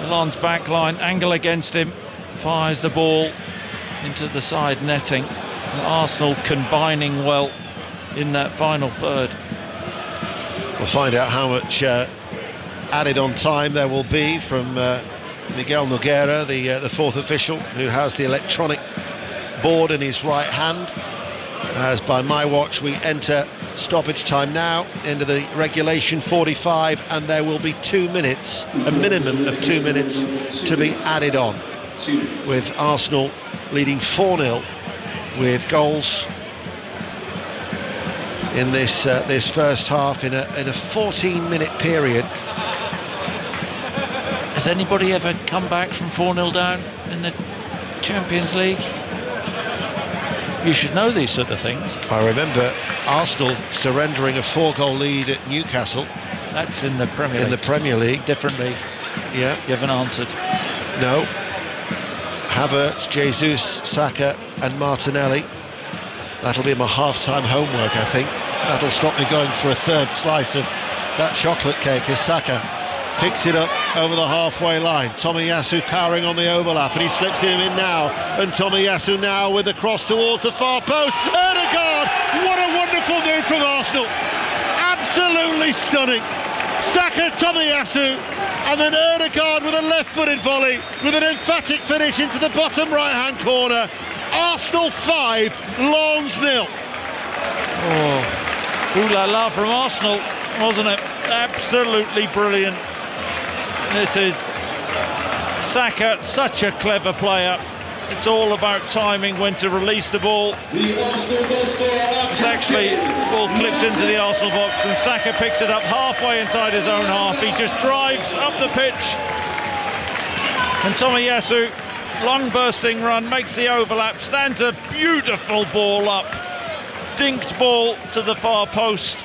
Milan's back line, angle against him, fires the ball into the side netting. And Arsenal combining well in that final third. We'll find out how much added on time there will be from Miguel Nogueira, the fourth official, who has the electronic board in his right hand. As by my watch we enter stoppage time now into the regulation 45, and there will be 2 minutes, a minimum of 2 minutes to be added on, with Arsenal leading 4-0 with goals in this first half in a 14-minute period. Has anybody ever come back from 4-0 down in the Champions League? You should know these sort of things. I remember Arsenal surrendering a 4-goal lead at Newcastle. That's in the Premier League. In the Premier League. Different league. Yeah. You haven't answered. No. Havertz, Jesus, Saka and Martinelli. That'll be my half-time homework, I think. That'll stop me going for a third slice of that chocolate cake as Saka picks it up over the halfway line. Tomiyasu powering on the overlap, and he slips him in now, and Tomiyasu now with the cross towards the far post. Ødegaard, what a wonderful move from Arsenal, absolutely stunning. Saka, Tomiyasu, and then Ødegaard with a left-footed volley with an emphatic finish into the bottom right-hand corner. Arsenal 5, Lens 0. Oh, ooh la la from Arsenal, wasn't it? Absolutely brilliant. This is Saka, such a clever player. It's all about timing, when to release the ball. It's actually the ball clipped into the Arsenal box, and Saka picks it up halfway inside his own half. He just drives up the pitch, and Tomiyasu, long bursting run, makes the overlap, stands a beautiful ball up, dinked ball to the far post,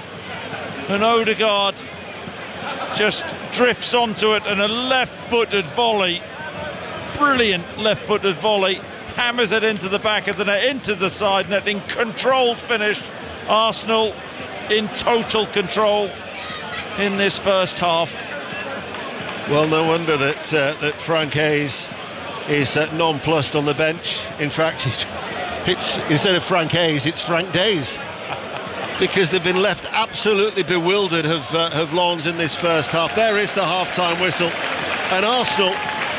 and Ødegaard just drifts onto it, and a left-footed volley, brilliant left-footed volley, hammers it into the back of the net, into the side netting, controlled finish. Arsenal in total control in this first half. Well, no wonder that Frank Hayes is nonplussed on the bench. In fact, it's instead of Frank Hayes, it's Frank Days, because they've been left absolutely bewildered of Lens in this first half. There is the half-time whistle, and Arsenal,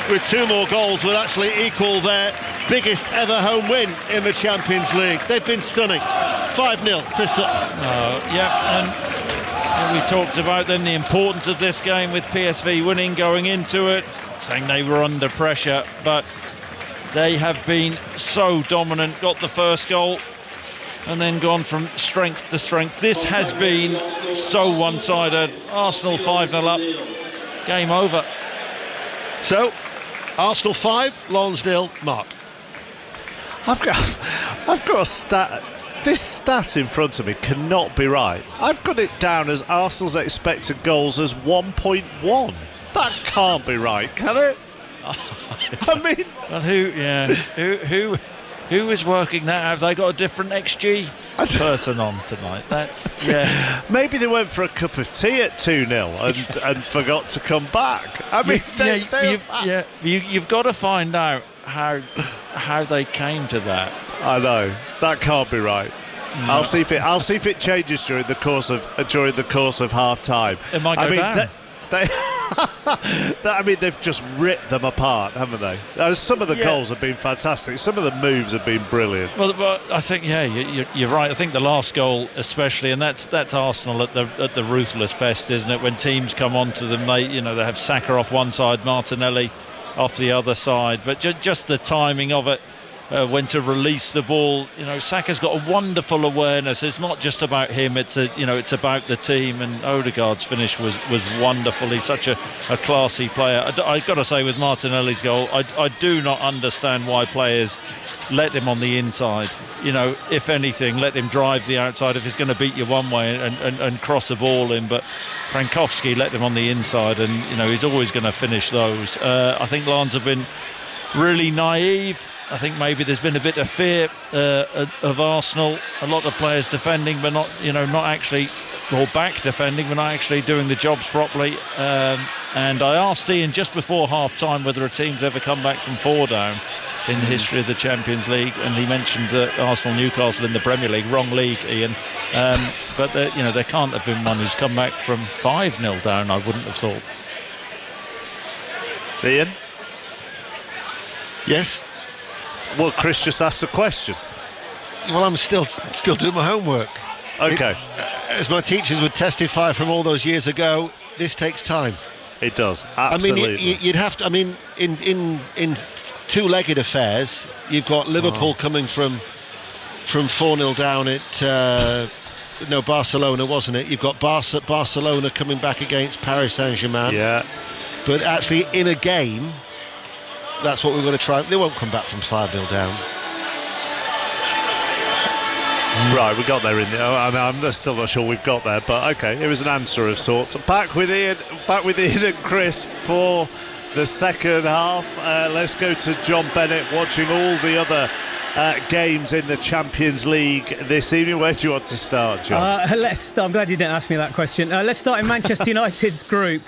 with 2 more goals, will actually equal their biggest ever home win in the Champions League. They've been stunning. 5-0, Crystal. Yeah, and we talked about then the importance of this game, with PSV winning going into it, saying they were under pressure, but they have been so dominant, got the first goal and then gone from strength to strength. This has been so one-sided. Arsenal 5-0 up, game over. So, Arsenal 5, Lens 0, Mark. I've got a stat. This stat in front of me cannot be right. I've got it down as Arsenal's expected goals as 1.1. That can't be right, can it? I mean, well, who is working that out? Have they got a different XG person on tonight? That's maybe they went for a cup of tea at 2-0 and forgot to come back. I mean, you've got to find out how they came to that. I know that can't be right. No. I'll see if it changes during the course of half time. It might go down. They've just ripped them apart, haven't they? Some of the goals have been fantastic. Some of the moves have been brilliant. Well, I think you're right. I think the last goal, especially, and that's Arsenal at the ruthless best, isn't it? When teams come onto them, they have Saka off one side, Martinelli off the other side. But just the timing of it. When to release the ball, Saka's got a wonderful awareness. It's not just about him; it's about the team. And Odegaard's finish was wonderful. He's such a classy player. I've got to say, with Martinelli's goal, I do not understand why players let him on the inside. If anything, let him drive the outside if he's going to beat you one way and cross the ball in. But Frankowski let him on the inside, and he's always going to finish those. I think Lens have been really naive. I think maybe there's been a bit of fear of Arsenal. A lot of players defending, but not actually, or back defending, but not actually doing the jobs properly. And I asked Ian just before half-time whether a team's ever come back from 4 down in the history of the Champions League, and he mentioned Arsenal-Newcastle in the Premier League. Wrong league, Ian. But there can't have been one who's come back from 5-0 down. I wouldn't have thought. Ian? Yes. Well, Chris just asked a question. Well, I'm still doing my homework. Okay. As my teachers would testify from all those years ago, this takes time. It does, absolutely. I mean, you'd have to. I mean, in two-legged affairs, you've got Liverpool coming from 4-0 down at Barcelona, wasn't it? You've got Barcelona coming back against Paris Saint-Germain. Yeah. But actually, in a game. That's what we're going to try. They won't come back from 5-0 down. Right, we got there in the. I'm still not sure we've got there, but okay, it was an answer of sorts. Back with Ian and Chris for the second half. Let's go to John Bennett watching all the other games in the Champions League this evening. Where do you want to start, John? I'm glad you didn't ask me that question. Let's start in Manchester United's group.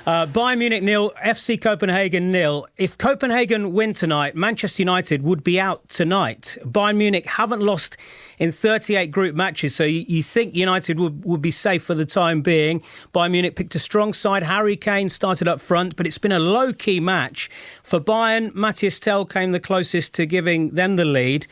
Bayern Munich 0, FC Copenhagen 0. If Copenhagen win tonight, Manchester United would be out tonight. Bayern Munich haven't lost in 38 group matches, so you think United would be safe for the time being. Bayern Munich picked a strong side. Harry Kane started up front, but it's been a low-key match. For Bayern, Matthias Tell came the closest to giving them the lead.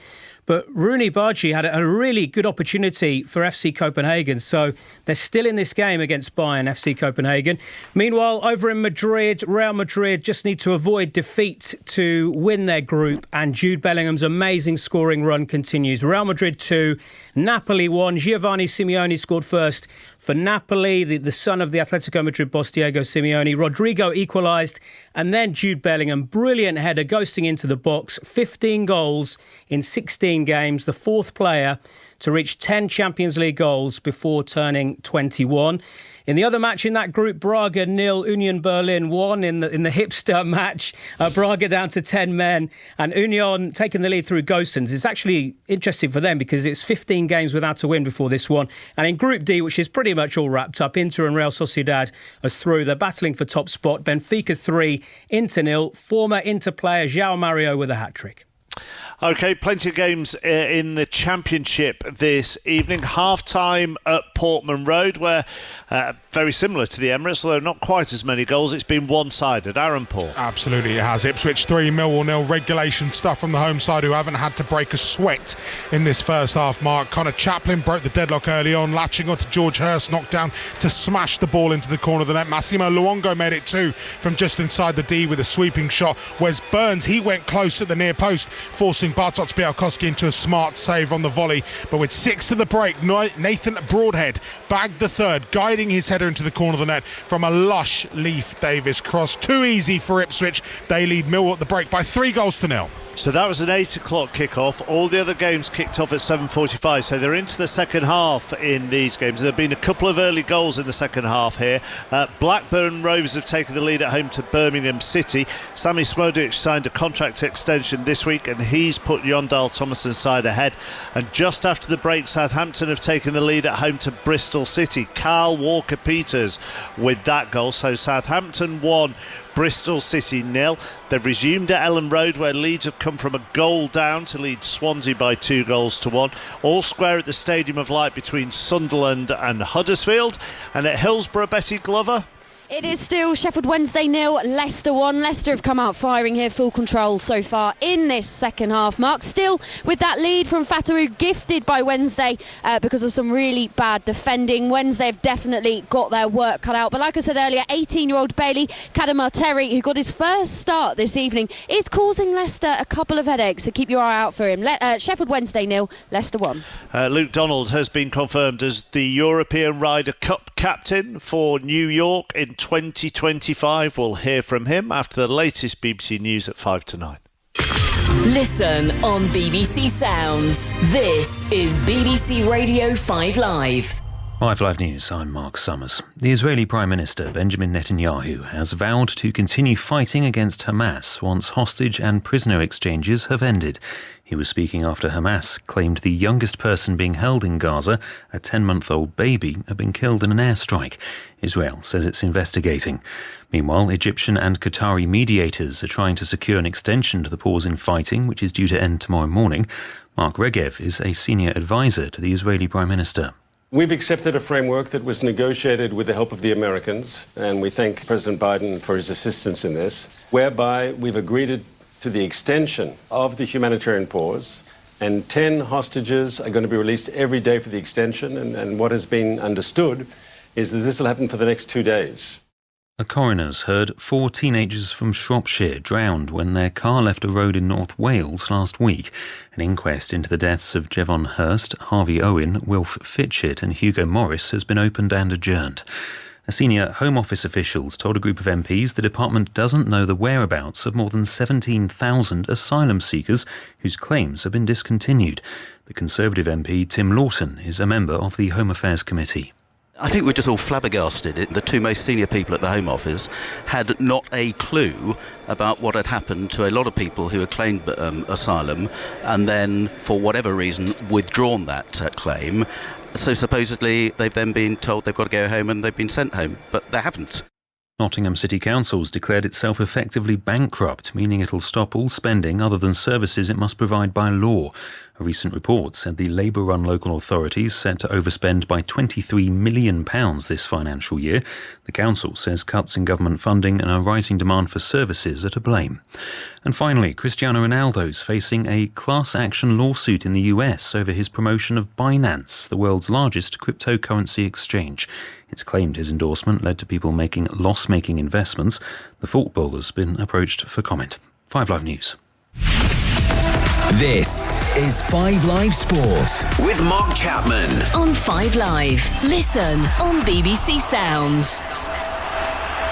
But Rooney Bargi had a really good opportunity for FC Copenhagen. So they're still in this game against Bayern, FC Copenhagen. Meanwhile, over in Madrid, Real Madrid just need to avoid defeat to win their group. And Jude Bellingham's amazing scoring run continues. Real Madrid 2, Napoli 1. Giovanni Simeone scored first for Napoli, the son of the Atletico Madrid boss Diego Simeone. Rodrigo equalised, and then Jude Bellingham, brilliant header, ghosting into the box. 15 goals in 16 games, the fourth player to reach 10 Champions League goals before turning 21. In the other match in that group, Braga 0, Union Berlin 1 in the hipster match. Braga down to 10 men, and Union taking the lead through Gosens. It's actually interesting for them because it's 15 games without a win before this one. And in Group D, which is pretty much all wrapped up, Inter and Real Sociedad are through. They're battling for top spot. Benfica 3, Inter 0. Former Inter player João Mario with a hat-trick. OK, plenty of games in the Championship this evening. Half-time at Portman Road, where very similar to the Emirates, although not quite as many goals. It's been one-sided. Aaron Paul. Absolutely, it has. Ipswich 3, Millwall 0. Regulation stuff from the home side, who haven't had to break a sweat in this first half. Mark Connor Chaplin broke the deadlock early on, latching onto George Hurst, knocked down to smash the ball into the corner of the net. Massimo Luongo made it too from just inside the D with a sweeping shot. Wes Burns, he went close at the near post, forcing Bartosz Białkowski into a smart save on the volley. But with 6 to the break, Nathan Broadhead bagged the third, guiding his header into the corner of the net from a lush Leif Davis cross. Too easy for Ipswich. They lead Millwall at the break by 3-0. So that was an 8 o'clock kick-off. All the other games kicked off at 7:45, so they're into the second half in these games. There have been a couple of early goals in the second half here. Blackburn Rovers have taken the lead at home to Birmingham City. Sami Smodic signed a contract extension this week, and he's put Jon Dahl Tomasson's side ahead. And just after the break, Southampton have taken the lead at home to Bristol City. Kyle Walker-Peters with that goal. So Southampton 1, Bristol City 0. They've resumed at Ellen Road, where Leeds have come from a goal down to lead Swansea by 2-1. All square at the Stadium of Light between Sunderland and Huddersfield. And at Hillsborough, Betty Glover? It is still Sheffield Wednesday 0, Leicester 1. Leicester have come out firing here, full control so far in this second half. Mark, still with that lead from Fatawu, gifted by Wednesday because of some really bad defending. Wednesday have definitely got their work cut out. But like I said earlier, 18-year-old Bailey Kadamar-Terry, who got his first start this evening, is causing Leicester a couple of headaches, so keep your eye out for him. Sheffield Wednesday 0, Leicester 1. Luke Donald has been confirmed as the European Ryder Cup captain for New York in 2025. We'll hear from him after the latest BBC News at 5 to 9. Listen on BBC Sounds. This is BBC Radio 5 Live. 5 Live News, I'm Mark Summers. The Israeli Prime Minister Benjamin Netanyahu has vowed to continue fighting against Hamas once hostage and prisoner exchanges have ended. He was speaking after Hamas claimed the youngest person being held in Gaza, a 10-month-old baby, had been killed in an airstrike. Israel says it's investigating. Meanwhile, Egyptian and Qatari mediators are trying to secure an extension to the pause in fighting, which is due to end tomorrow morning. Mark Regev is a senior advisor to the Israeli Prime Minister. We've accepted a framework that was negotiated with the help of the Americans, and we thank President Biden for his assistance in this, whereby we've agreed to the extension of the humanitarian pause, and 10 hostages are going to be released every day for the extension, and what has been understood is that this will happen for the next 2 days. A coroner's heard 4 teenagers from Shropshire drowned when their car left a road in North Wales last week. An inquest into the deaths of Jevon Hurst, Harvey Owen, Wilf Fitchett and Hugo Morris has been opened and adjourned. A senior Home Office officials told a group of MPs the department doesn't know the whereabouts of more than 17,000 asylum seekers whose claims have been discontinued. The Conservative MP Tim Lawton is a member of the Home Affairs Committee. I think we're just all flabbergasted. The 2 most senior people at the Home Office had not a clue about what had happened to a lot of people who had claimed asylum and then, for whatever reason, withdrawn that claim. So supposedly they've then been told they've got to go home and they've been sent home, but they haven't. Nottingham City Council's declared itself effectively bankrupt, meaning it'll stop all spending other than services it must provide by law. A recent report said the Labour-run local authorities set to overspend by £23 million this financial year. The council says cuts in government funding and a rising demand for services are to blame. And finally, Cristiano Ronaldo's facing a class action lawsuit in the US over his promotion of Binance, the world's largest cryptocurrency exchange. It's claimed his endorsement led to people making loss-making investments. The footballer's been approached for comment. 5 Live News. This is 5 Live Sport with Mark Chapman on 5 Live. Listen on BBC Sounds.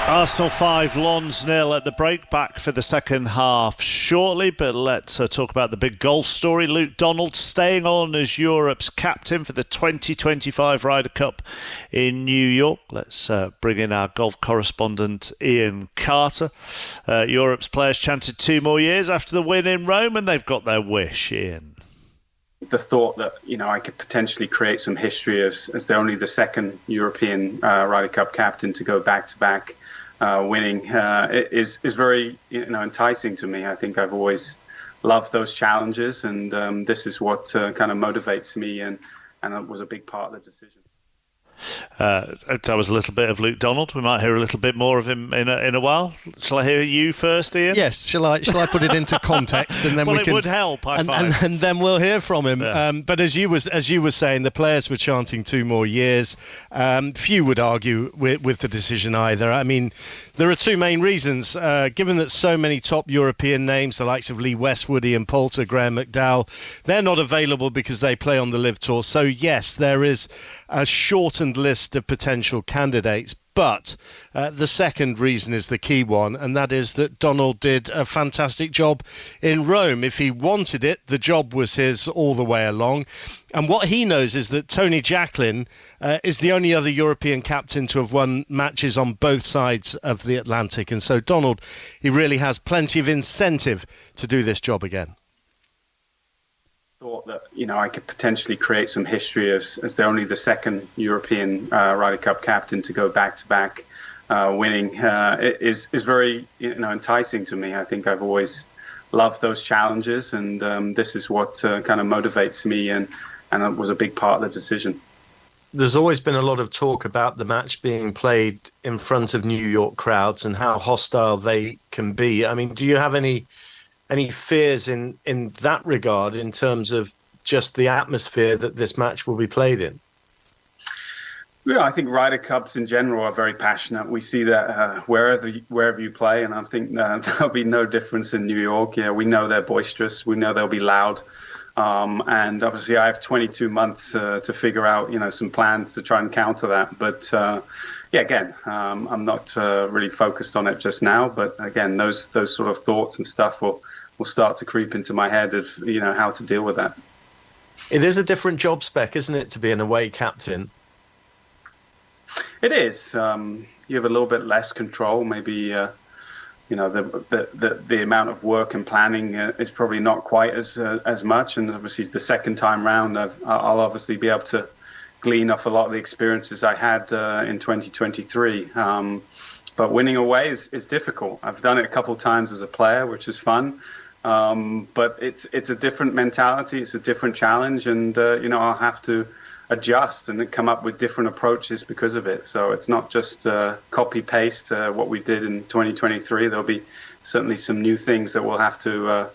Arsenal 5, Lens 0 at the break. Back for the second half shortly, but let's talk about the big golf story. Luke Donald staying on as Europe's captain for the 2025 Ryder Cup in New York. Let's bring in our golf correspondent Ian Carter. Europe's players chanted 2 more years after the win in Rome, and they've got their wish, Ian. The thought that, I could potentially create some history as only the second European Ryder Cup captain to go back-to-back winning is very enticing to me. I think I've always loved those challenges, and this is what kind of motivates me, and it was a big part of the decision. That was a little bit of Luke Donald. We might hear a little bit more of him in a while. Shall I hear you first, Ian? Yes. Shall I put it into context, and then it would help. I find, and then we'll hear from him. Yeah. But as you were saying, the players were chanting 2 more years. Few would argue with the decision either. I mean, there are 2 main reasons. Given that so many top European names, the likes of Lee Westwood, Ian Poulter, Graham McDowell, they're not available because they play on the Live Tour. So yes, there is a shortened list of potential candidates, but the second reason is the key one, and that is that Donald did a fantastic job in Rome. If he wanted it, the job was his all the way along. And what he knows is that Tony Jacklin is the only other European captain to have won matches on both sides of the Atlantic. And so Donald, he really has plenty of incentive to do this job again. Thought that I could potentially create some history as only the second European Ryder Cup captain to go back-to-back winning is very enticing to me. I think I've always loved those challenges, and this is what kind of motivates me, and it was a big part of the decision. There's always been a lot of talk about the match being played in front of New York crowds and how hostile they can be. I mean, do you have any fears in that regard in terms of just the atmosphere that this match will be played in? Yeah, I think Ryder Cups in general are very passionate. We see that wherever you play, and I think there'll be no difference in New York. We know they're boisterous. We know they'll be loud. And obviously, I have 22 months to figure out, some plans to try and counter that. But again, I'm not really focused on it just now. But again, those sort of thoughts and stuff will start to creep into my head of how to deal with that. It is a different job spec, isn't it, to be an away captain? It is. You have a little bit less control. Maybe the amount of work and planning is probably not quite as much. And obviously, the second time round, I'll obviously be able to glean off a lot of the experiences I had in 2023. But winning away is difficult. I've done it a couple of times as a player, which is fun. But it's a different mentality. It's a different challenge, and I'll have to adjust and come up with different approaches because of it. So it's not just copy paste what we did in 2023. There'll be certainly some new things that we'll have to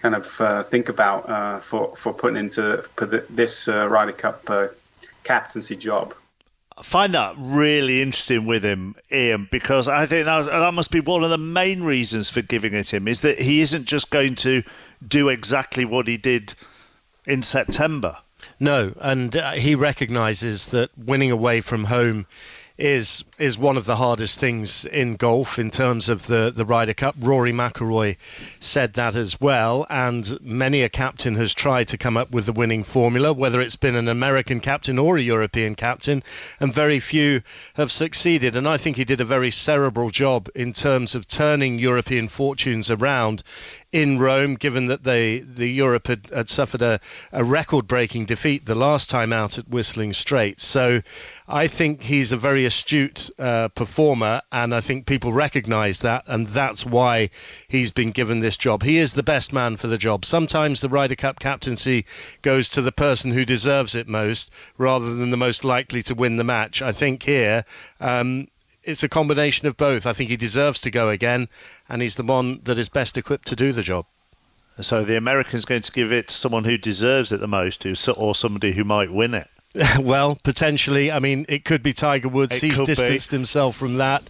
kind of think about for putting into this Ryder Cup captaincy job. I find that really interesting with him, Ian, because I think that must be one of the main reasons for giving it him, is that he isn't just going to do exactly what he did in September. No, and he recognises that winning away from home is one of the hardest things in golf in terms of the Ryder Cup. Rory McIlroy said that as well, and many a captain has tried to come up with the winning formula, whether it's been an American captain or a European captain, and very few have succeeded. And I think he did a very cerebral job in terms of turning European fortunes around in Rome, given that the Europe had suffered a record-breaking defeat the last time out at Whistling Straits. So I think he's a very astute performer, and I think people recognise that, and that's why he's been given this job. He is the best man for the job. Sometimes the Ryder Cup captaincy goes to the person who deserves it most, rather than the most likely to win the match. I think here it's a combination of both. I think he deserves to go again, and he's the one that is best equipped to do the job. So the American's going to give it to someone who deserves it the most, or somebody who might win it? Well, potentially. I mean, it could be Tiger Woods. He's distanced himself from that.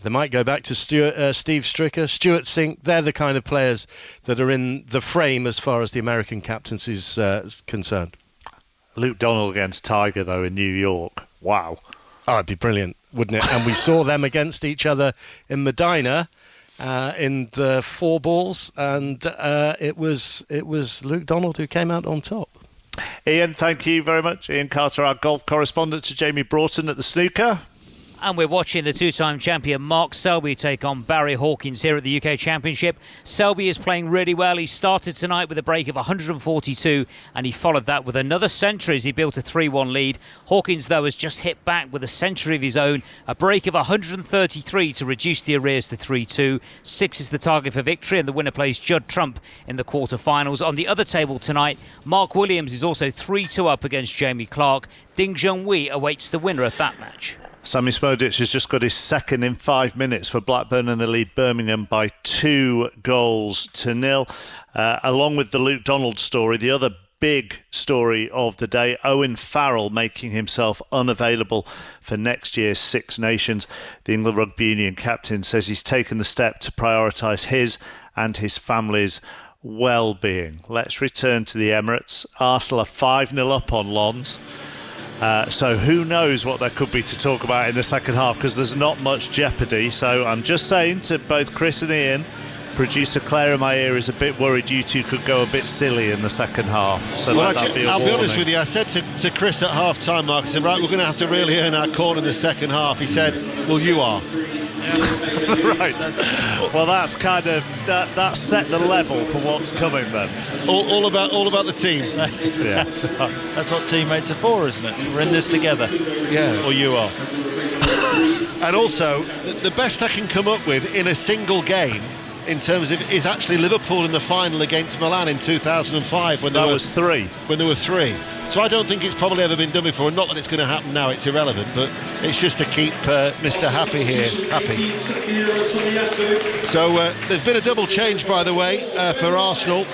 They might go back to Steve Stricker, Stuart Sink. They're the kind of players that are in the frame as far as the American captaincy is concerned. Luke Donald against Tiger, though, in New York. Wow. Oh, it'd be brilliant, wouldn't it? And we saw them against each other in Medina in the 4 balls, and it was Luke Donald who came out on top. Ian, thank you very much. Ian Carter, our golf correspondent, to Jamie Broughton at the snooker. And we're watching the two-time champion Mark Selby take on Barry Hawkins here at the UK Championship. Selby is playing really well. He started tonight with a break of 142 and he followed that with another century as he built a 3-1 lead. Hawkins, though, has just hit back with a century of his own, a break of 133 to reduce the arrears to 3-2. 6 is the target for victory, and the winner plays Judd Trump in the quarter-finals. On the other table tonight, Mark Williams is also 3-2 up against Jamie Clark. Ding Junhui awaits the winner of that match. Sami Smodic has just got his second in 5 minutes for Blackburn in the lead Birmingham by 2-0. Along with the Luke Donald story, the other big story of the day, Owen Farrell making himself unavailable for next year's Six Nations. The England Rugby Union captain says he's taken the step to prioritise his and his family's well-being. Let's return to the Emirates. Arsenal are 5-0 up on Lens. So who knows what there could be to talk about in the second half, because there's not much jeopardy. So I'm just saying to both Chris and Ian, producer Claire in my ear is a bit worried you two could go a bit silly in the second half. So well, actually, I'll be honest with you, I said to Chris at half time, Mark, I said, right, we're going to have to really earn our corner in the second half. He said, well, you are. Right. Well, that's kind of that set the level for what's coming then. All about the team. Yeah. That's what teammates are for, isn't it? We're in this together. Yeah. Or you are. And also, the best I can come up with in a single game in terms of is actually Liverpool in the final against Milan in 2005 when there were three. So I don't think it's probably ever been done before. Not that it's going to happen now, it's irrelevant, but it's just to keep Mr. Happy here happy. So there's been a double change, by the way, for Arsenal.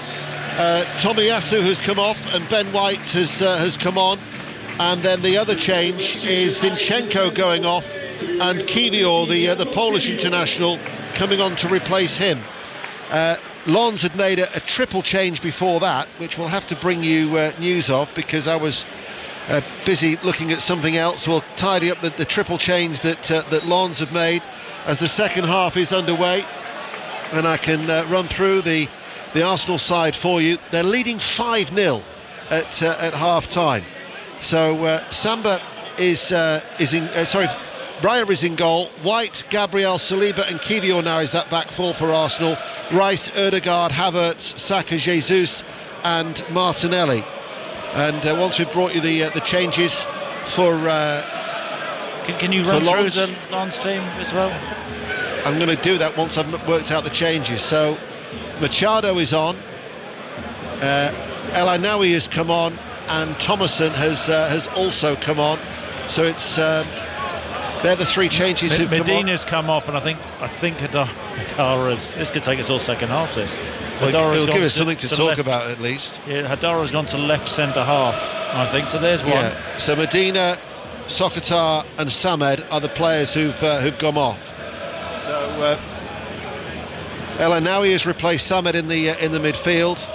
Tomiyasu has come off and Ben White has come on, and then the other change is Zinchenko going off and Kiwior, the Polish international, coming on to replace him. Lons had made a triple change before that, which we'll have to bring you news of because I was busy looking at something else. We'll tidy up the triple change that Lons have made as the second half is underway, and I can run through the Arsenal side for you. They're leading 5-0 at half time. So Samba Raya is in goal. White, Gabriel, Saliba and Kiwior now is that back four for Arsenal. Rice, Ødegaard, Havertz, Saka, Jesus and Martinelli. And once we've brought you the changes for can you run through the Lens team as well? I'm going to do that once I've worked out the changes. So Machado is on, El Ainaoui has come on, and Thomason has also come on. So it's they're the three changes who've Medina's come off, and I think Hadara's. This could take us all second half. It'll give us something to talk about at least. Yeah, Hadara's gone to left centre half, I think. So there's one. Yeah. So Medina, Sokotar, and Samed are the players who've gone off. So El Ainaoui has replaced Samed in the midfield.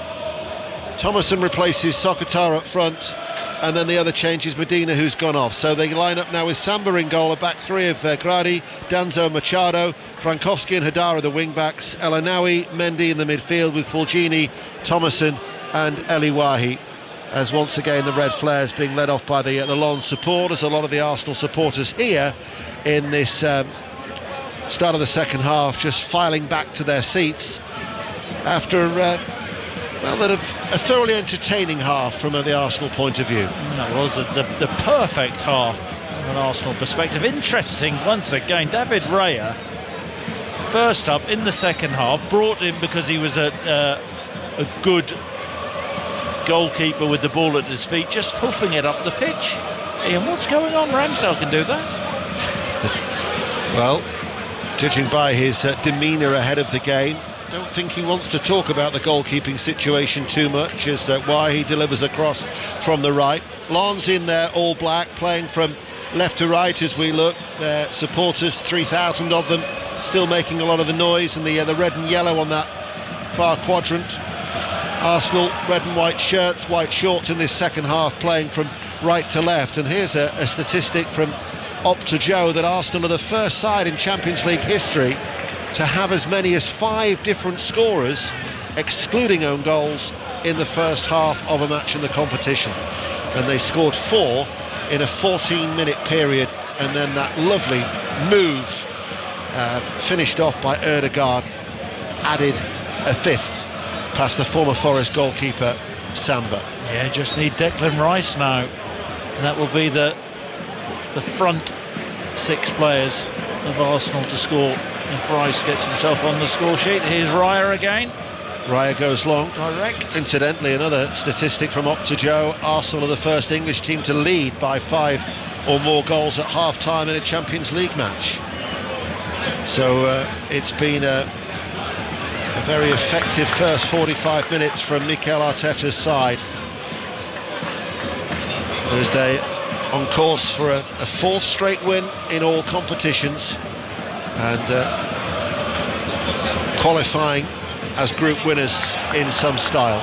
Thomason replaces Sokotar up front. And then the other change is Medina, who's gone off. So they line up now with Samba in goal, a back three of Gradi, Danzo, Machado, Frankowski and Hadara the wing backs, El Ainaoui, Mendy in the midfield with Fulgini, Thomason and Eliwahi. As once again the red flares being led off by the Lens supporters. A lot of the Arsenal supporters here in this start of the second half just filing back to their seats after a thoroughly entertaining half from the Arsenal point of view. That was the perfect half from an Arsenal perspective. Interesting once again, David Raya first up in the second half, brought in because he was a good goalkeeper with the ball at his feet, just hoofing it up the pitch. Ian, what's going on? Ramsdale can do that. Well, judging by his demeanour ahead of the game, I don't think he wants to talk about the goalkeeping situation too much, as why he delivers across from the right. Lens in there, all black, playing from left to right as we look. Their supporters, 3,000 of them, still making a lot of the noise, and the red and yellow on that far quadrant. Arsenal, red and white shirts, white shorts in this second half, playing from right to left. And here's a statistic from Opta Joe that Arsenal are the first side in Champions League history to have as many as 5 different scorers, excluding own goals, in the first half of a match in the competition. And they scored 4 in a 14-minute period, and then that lovely move finished off by Ødegaard added a 5th past the former Forest goalkeeper Samba. Yeah, just need Declan Rice now, and that will be the front 6 players of Arsenal to score if Rice gets himself on the score sheet. Here's Raya again. Raya goes long. Direct. Incidentally, another statistic from Opta Joe, Arsenal are the first English team to lead by 5 or more goals at half-time in a Champions League match. So it's been a very effective first 45 minutes from Mikel Arteta's side, as they on course for a 4th straight win in all competitions, and qualifying as group winners in some style.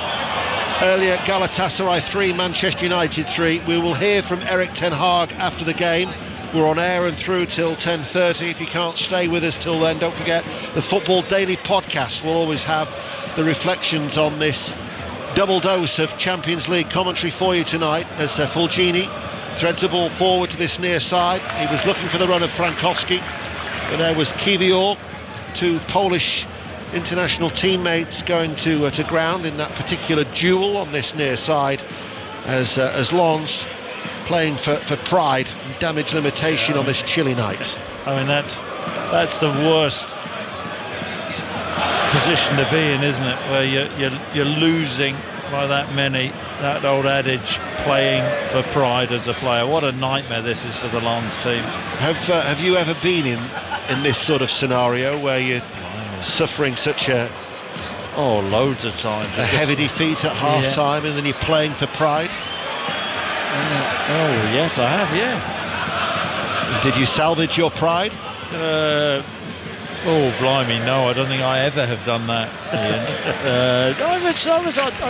Earlier, Galatasaray 3, Manchester United 3. We will hear from Erik ten Hag after the game. We're on air and through till 10:30. If you can't stay with us till then, don't forget the Football Daily podcast will always have the reflections on this double dose of Champions League commentary for you tonight, as Fulgini threads the ball forward to this near side. He was looking for the run of Frankowski, but there was Kiwior, 2 Polish international teammates going to ground in that particular duel on this near side, as Lens playing for pride and damage limitation on this chilly night. I mean, that's the worst position to be in, isn't it? Where you're losing by that many. That old adage, playing for pride as a player. What a nightmare this is for the Lens team. Have you ever been in this sort of scenario where you're suffering such a loads of times. A heavy defeat at half time and then you're playing for pride? Oh yes, I have. Yeah. Did you salvage your pride? Oh blimey, no! I don't think I ever have done that.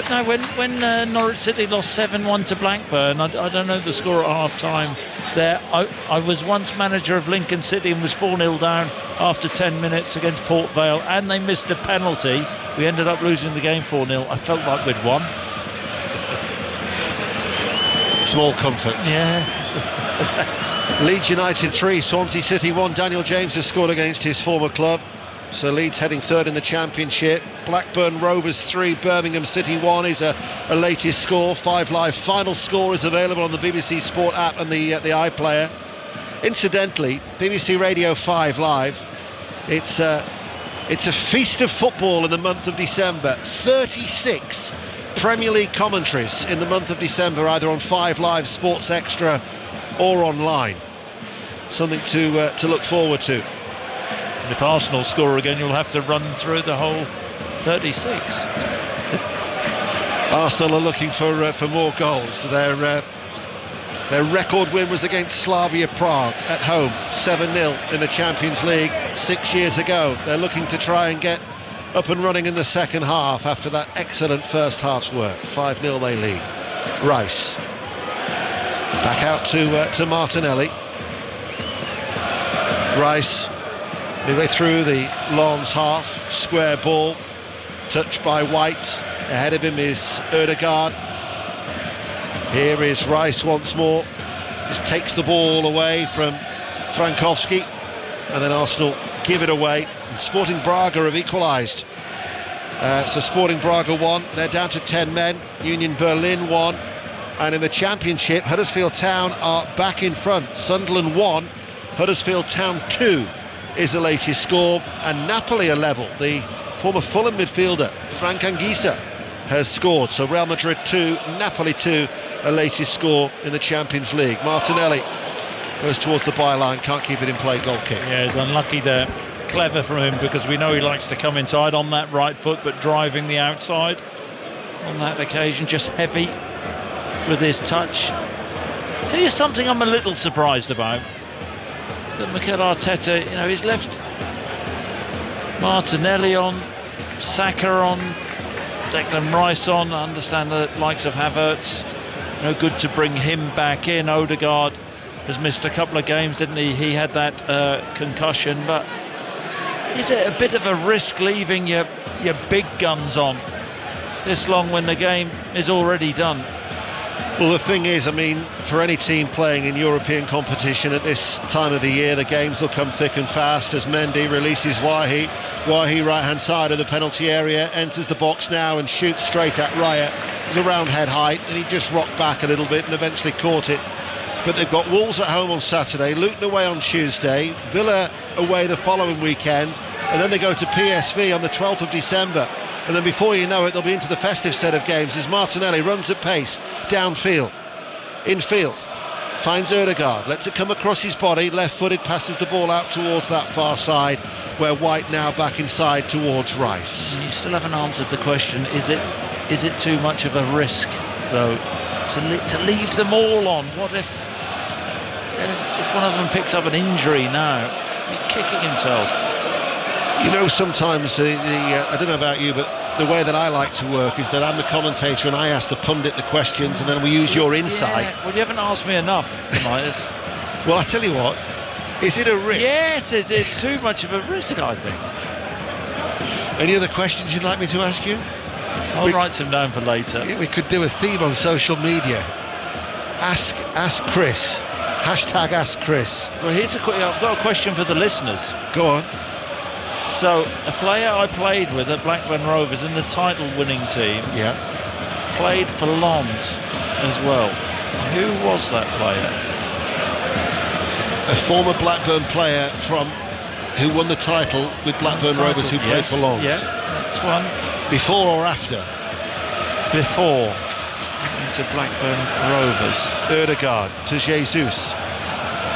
I when Norwich City lost 7-1 to Blackburn. I don't know the score at half time. There, I was once manager of Lincoln City and was 4-0 down after 10 minutes against Port Vale, and they missed a penalty. We ended up losing the game 4-0. I felt like we'd won. Small comfort. Yeah. Leeds United 3, Swansea City 1. Daniel James has scored against his former club, so Leeds heading third in the Championship. Blackburn Rovers 3, Birmingham City 1 is a latest score. 5 Live final score is available on the BBC Sport app and the iPlayer. Incidentally, BBC Radio 5 Live, it's a feast of football in the month of December. 36 Premier League commentaries in the month of December, either on 5 Live, Sports Extra or online. Something to look forward to. And if Arsenal score again, you'll have to run through the whole 36. Arsenal are looking for more goals. Their record win was against Slavia Prague at home, 7-0 in the Champions League 6 years ago. They're looking to try and get up and running in the second half after that excellent first half's work. 5-0 they lead. Rice back out to Martinelli. Rice midway through the Lens half, square ball, touched by White. Ahead of him is Ødegaard. Here is Rice once more, just takes the ball away from Frankowski, and then Arsenal give it away. And Sporting Braga have equalised. So Sporting Braga 1, they're down to 10 men. Union Berlin 1, and in the Championship, Huddersfield Town are back in front. Sunderland 1, Huddersfield Town 2 is the latest score, and Napoli are level. The former Fulham midfielder Frank Anguissa has scored. So Real Madrid 2, Napoli 2, a latest score in the Champions League. Martinelli goes towards the byline, can't keep it in play, goal kick. Yeah, he's unlucky there. Clever from him, because we know he likes to come inside on that right foot, but driving the outside on that occasion, just heavy with his touch. Tell you something I'm a little surprised about, that Mikel Arteta, he's left Martinelli on, Saka on, Declan Rice on. I understand the likes of Havertz, good to bring him back in. Ødegaard has missed a couple of games, didn't he? He had that concussion, but is it a bit of a risk leaving your big guns on this long when the game is already done? Well, the thing is, for any team playing in European competition at this time of the year, the games will come thick and fast as Mendy releases Wahi. Wahi, right-hand side of the penalty area, enters the box now and shoots straight at Raya. It was around head height, and he just rocked back a little bit and eventually caught it. But they've got Wolves at home on Saturday, Luton away on Tuesday, Villa away the following weekend, and then they go to PSV on the 12th of December. And then before you know it, they'll be into the festive set of games as Martinelli runs at pace, downfield, infield, finds Ødegaard, lets it come across his body, left-footed, passes the ball out towards that far side, where White now back inside towards Rice. You still haven't answered the question, is it too much of a risk, though, to leave them all on? What if one of them picks up an injury now? He's kicking himself. Sometimes I don't know about you, but the way that I like to work is that I'm the commentator and I ask the pundit the questions, and then we use your insight. Yeah. Well, you haven't asked me enough tonight. Well, I tell you what, is it a risk? Yes, it's too much of a risk, I think. Any other questions you'd like me to ask you? I'll write some down for later. We could do a theme on social media. Ask Chris. Hashtag Ask Chris. Well, I've got a question for the listeners. Go on. So, a player I played with at Blackburn Rovers in the title-winning team, played for Lens as well. Who was that player? A former Blackburn player who won the title with Blackburn Rovers, who played for Lens. Yeah, that's one. Before or after? Before. Into Blackburn Rovers. Ødegaard to Jesus.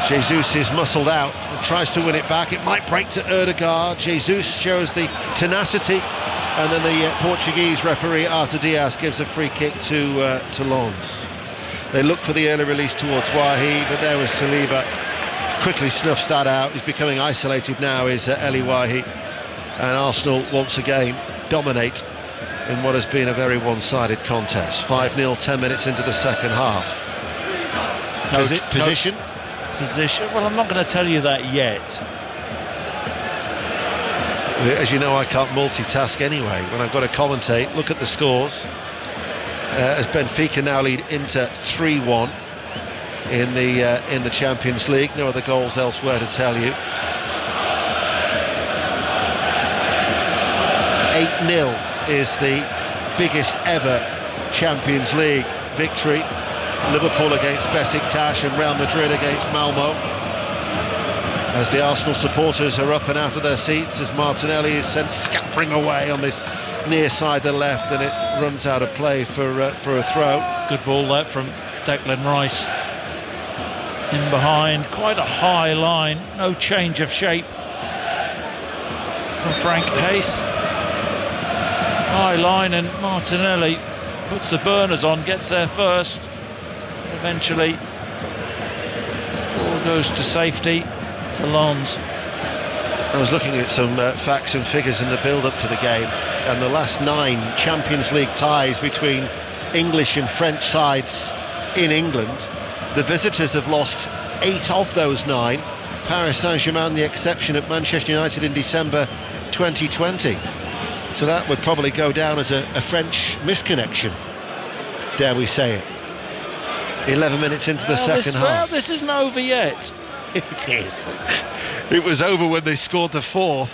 Jesus is muscled out and tries to win it back. It might break to Ødegaard. Jesus shows the tenacity, and then the Portuguese referee Artur Dias gives a free kick to Lens. They look for the early release towards Wahi, but there was Saliba. Quickly snuffs that out. He's becoming isolated now, is Eli Wahi, and Arsenal once again dominate in what has been a very one-sided contest. 5-0, 10 minutes into the second half. Position? Position? Well, I'm not going to tell you that yet. As you know, I can't multitask anyway. When I've got to commentate, look at the scores. As Benfica now lead Inter 3-1 in the Champions League. No other goals elsewhere to tell you. 8-0 is the biggest ever Champions League victory. Liverpool against Besiktas and Real Madrid against Malmo. As the Arsenal supporters are up and out of their seats, as Martinelli is sent scampering away on this near side the left, and it runs out of play for a throw. Good ball there from Declan Rice. In behind, quite a high line, no change of shape from Frank Hayes. High line, and Martinelli puts the burners on, gets there first. Eventually, ball goes to safety for Lens. I was looking at some facts and figures in the build-up to the game, and the last 9 Champions League ties between English and French sides in England, the visitors have lost 8 of those 9. Paris Saint-Germain the exception at Manchester United in December 2020. So that would probably go down as a French misconnection, dare we say it. 11 minutes into the second half. Well, this isn't over yet. It is. It was over when they scored the 4th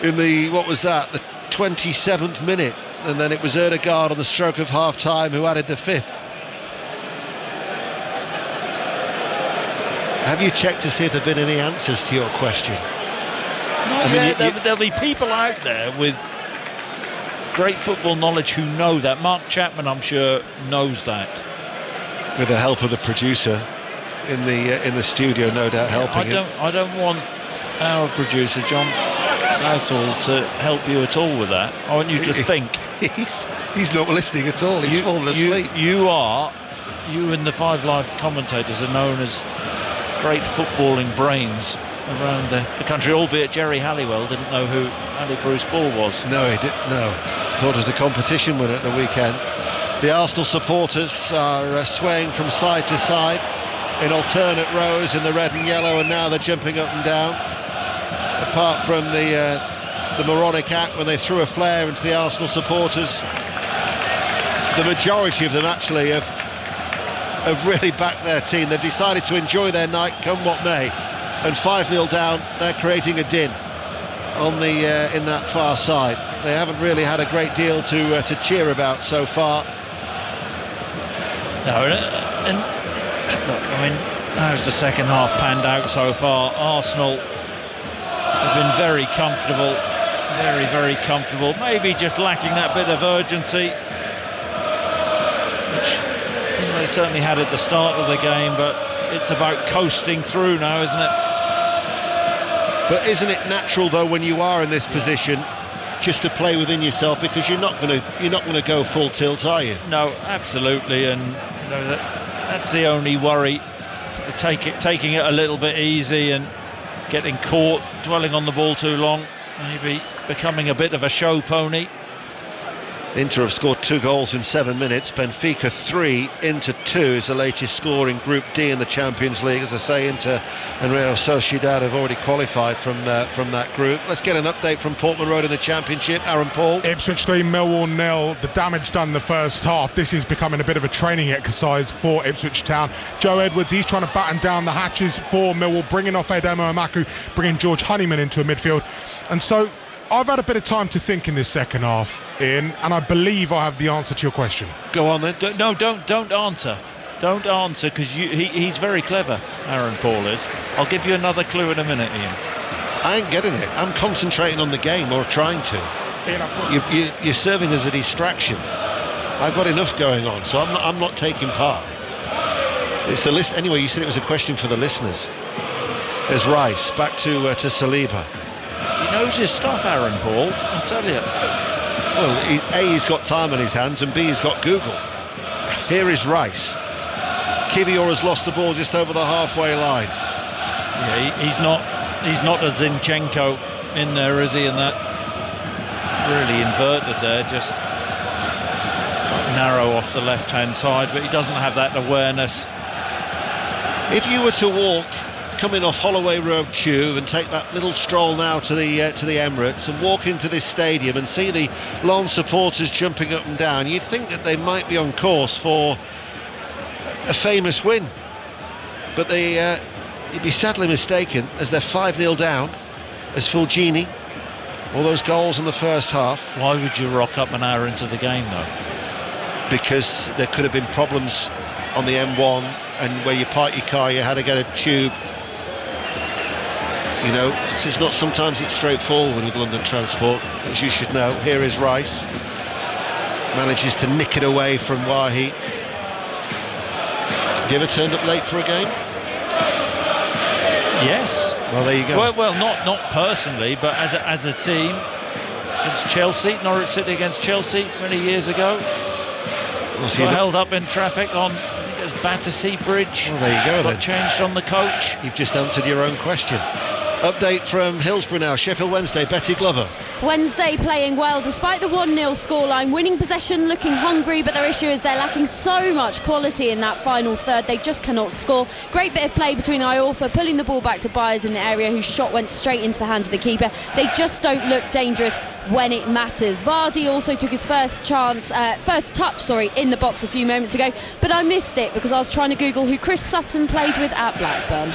in the, what was that, the 27th minute, and then it was Ødegaard on the stroke of half-time who added the 5th. Have you checked to see if there have been any answers to your question? Not yet. There'll be people out there with great football knowledge who know that. Mark Chapman, I'm sure, knows that. With the help of the producer in the studio, no doubt helping him. I don't want our producer John Southall to help you at all with that. I want you to think. He's not listening at all. He's fallen asleep. You and the 5 Live commentators are known as great footballing brains around the country, albeit Jerry Halliwell didn't know who Ali Bruce Ball was. No, he didn't know. Thought it was a competition winner at the weekend. The Arsenal supporters are swaying from side to side in alternate rows in the red and yellow, and now they're jumping up and down. Apart from the moronic act when they threw a flare into the Arsenal supporters, the majority of them actually have really backed their team. They've decided to enjoy their night, come what may. And 5-0 down, they're creating a din on the in that far side. They haven't really had a great deal to cheer about so far. No, and look, I mean, how's the second half panned out so far? Arsenal have been very comfortable, very, very comfortable. Maybe just lacking that bit of urgency, which they certainly had at the start of the game, but it's about coasting through now, isn't it? But isn't it natural though, when you are in this position, just to play within yourself, because you're not going to go full tilt, are you? No, absolutely, and you know, that's the only worry. Taking it a little bit easy and getting caught dwelling on the ball too long, maybe becoming a bit of a show pony. Inter have scored 2 goals in 7 minutes. Benfica 3, Inter 2 is the latest score in Group D in the Champions League. As I say, Inter and Real Sociedad have already qualified from that group. Let's get an update from Portman Road in the Championship. Aaron Paul. Ipswich 3, Millwall 0. The damage done in the first half. This is becoming a bit of a training exercise for Ipswich Town. Joe Edwards, he's trying to batten down the hatches for Millwall, bringing off Edemo Amaku, bringing George Honeyman into a midfield. And so I've had a bit of time to think in this second half, Ian, and I believe I have the answer to your question. Go on then. Don't answer. Don't answer, because he's very clever, Aaron Paul is. I'll give you another clue in a minute, Ian. I ain't getting it. I'm concentrating on the game, or trying to. You're serving as a distraction. I've got enough going on, so I'm not taking part. It's the list anyway. You said it was a question for the listeners. There's Rice back to Saliba. He knows his stuff, Aaron Paul, I tell you. Well, A, he's got time on his hands, and B, he's got Google. Here is Rice. Kivior has lost the ball just over the halfway line. Yeah, he's not a Zinchenko in there, is he? And that really inverted there, just narrow off the left-hand side, but he doesn't have that awareness. If you were to walk coming off Holloway Road Tube and take that little stroll now to the Emirates and walk into this stadium and see the Lens supporters jumping up and down, you'd think that they might be on course for a famous win, but you'd be sadly mistaken, as they're 5-0 down, as Fulgini, all those goals in the first half. Why would you rock up an hour into the game though? Because there could have been problems on the M1, and where you park your car you had to get a tube. You know, it's not, sometimes it's straightforward with London Transport, as you should know. Here is Rice, manages to nick it away from Wahi. Have you ever turned up late for a game? Yes. Well, there you go. Well, not personally, but as a team. Against Chelsea, Norwich City against Chelsea many years ago. Got held up in traffic on, I think it was Battersea Bridge. Well, there you go. Got changed on the coach. You've just answered your own question. Update from Hillsborough now. Sheffield Wednesday, Betty Glover. Wednesday playing well despite the 1-0 scoreline, winning possession, looking hungry, but their issue is they're lacking so much quality in that final third. They just cannot score. Great bit of play between Iorfa pulling the ball back to Byers in the area, whose shot went straight into the hands of the keeper. They just don't look dangerous when it matters. Vardy also took his first touch in the box a few moments ago, but I missed it because I was trying to Google who Chris Sutton played with at Blackburn.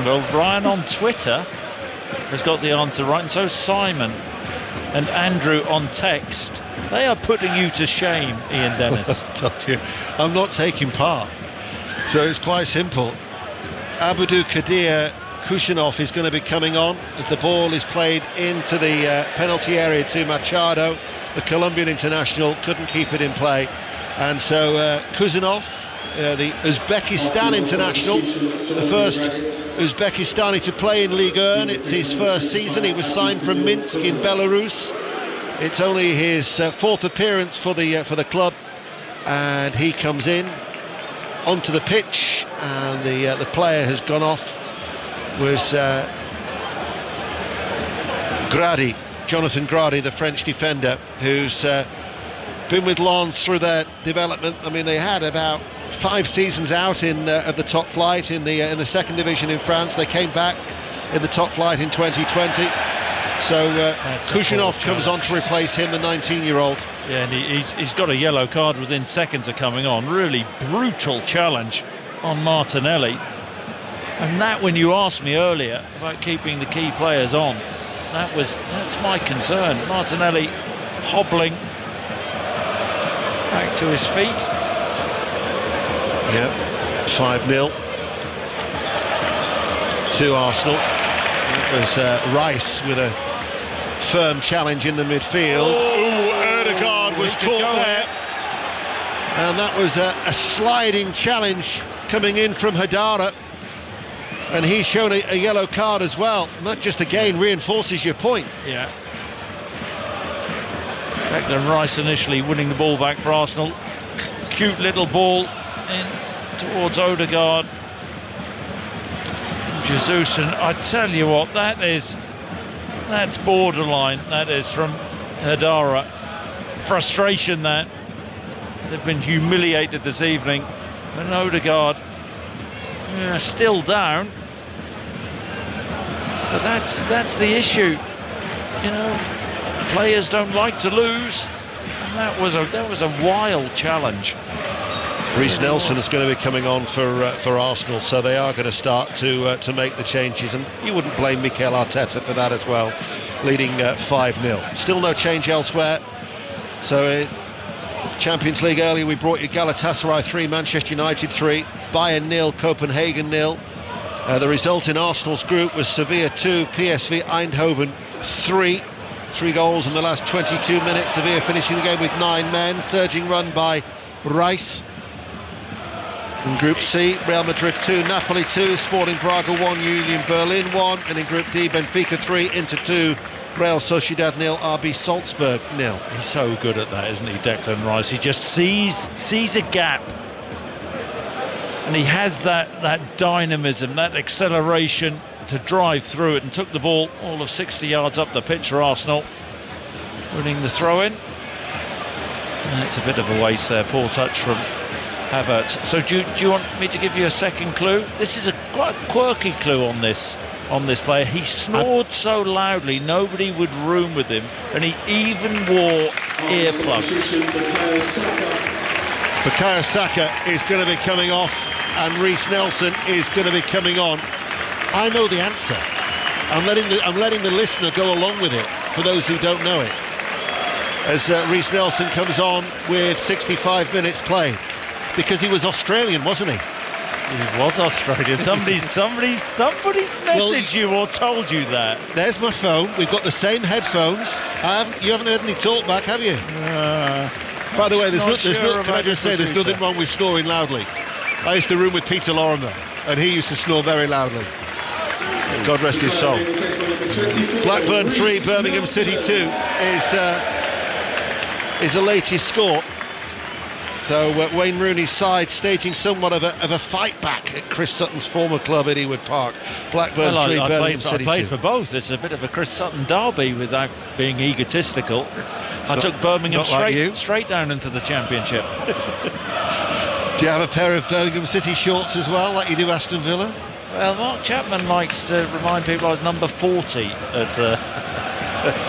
Well, Brian on Twitter has got the answer right, and so Simon and Andrew on text. They are putting you to shame, Ian Dennis. I told you, I'm not taking part, so it's quite simple. Abdou Kadir Kushinov is going to be coming on as the ball is played into the penalty area to Machado. The Colombian international couldn't keep it in play, and so Kuzinov, the Uzbekistan international, the first Uzbekistani to play in Ligue 1. It's his first season. He was signed from Minsk in Belarus. It's only his fourth appearance for the club, and he comes in onto the pitch, and the player has gone off. Was Grady, Jonathan Grady, the French defender, who's been with Lens through their development. I mean, they had about 5 seasons out of the top flight in the second division in France. They came back in the top flight in 2020. So Kushinov comes on to replace him, the 19-year-old. Yeah, and he's got a yellow card within seconds of coming on. Really brutal challenge on Martinelli. And that, when you asked me earlier about keeping the key players on, that's my concern. Martinelli hobbling back to his feet. Yeah, 5-0 to Arsenal. It was Rice with a firm challenge in the midfield. Ødegaard was caught there. And that was a sliding challenge coming in from Hadara. And he's shown a yellow card as well. And that just again reinforces your point. Yeah. Declan Rice initially winning the ball back for Arsenal. Cute little ball in towards Ødegaard. Jesus, and I tell you what, that's borderline. That is from Hadara. Frustration that they've been humiliated this evening. And Ødegaard still down. But that's the issue. You know, players don't like to lose. And that was a wild challenge. Reece Nelson is going to be coming on for Arsenal, so they are going to start to make the changes, and you wouldn't blame Mikel Arteta for that as well, leading 5-0. Still no change elsewhere, so Champions League earlier, we brought you Galatasaray 3, Manchester United 3, Bayern 0, Copenhagen 0. The result in Arsenal's group was Sevilla 2, PSV Eindhoven 3. 3 goals in the last 22 minutes. Sevilla finishing the game with 9 men. Surging run by Rice. In Group C, Real Madrid 2, Napoli 2, Sporting Braga 1, Union Berlin 1. And in Group D, Benfica 3, Inter 2, Real Sociedad 0, RB Salzburg 0. He's so good at that, isn't he, Declan Rice? He just sees a gap, and he has that dynamism, that acceleration to drive through it, and took the ball all of 60 yards up the pitch for Arsenal, winning the throw-in. And it's a bit of a waste there, poor touch from Havertz. So do you want me to give you a second clue? This is quite a quirky clue on this player. He snored so loudly nobody would room with him, and he even wore earplugs. Bukayo Saka is going to be coming off, and Reece Nelson is going to be coming on. I know the answer. I'm letting the listener go along with it for those who don't know it. As Reece Nelson comes on with 65 minutes played, because he was Australian, wasn't he? He was Australian. Somebody's messaged you or told you that. There's my phone. We've got the same headphones. You haven't heard any talk back, have you? By the way, can I just say, there's nothing wrong with snoring loudly. I used to room with Peter Lorimer, and he used to snore very loudly. God rest his soul. Blackburn 3, Birmingham City 2 is the latest score. So Wayne Rooney's side staging somewhat of a fight back at Chris Sutton's former club at Ewood Park. Blackburn 3, Birmingham City 2. I played for both. It's a bit of a Chris Sutton derby without being egotistical. I took Birmingham straight down into the Championship. Do you have a pair of Birmingham City shorts as well, like you do Aston Villa? Well, Mark Chapman likes to remind people I was number 40 at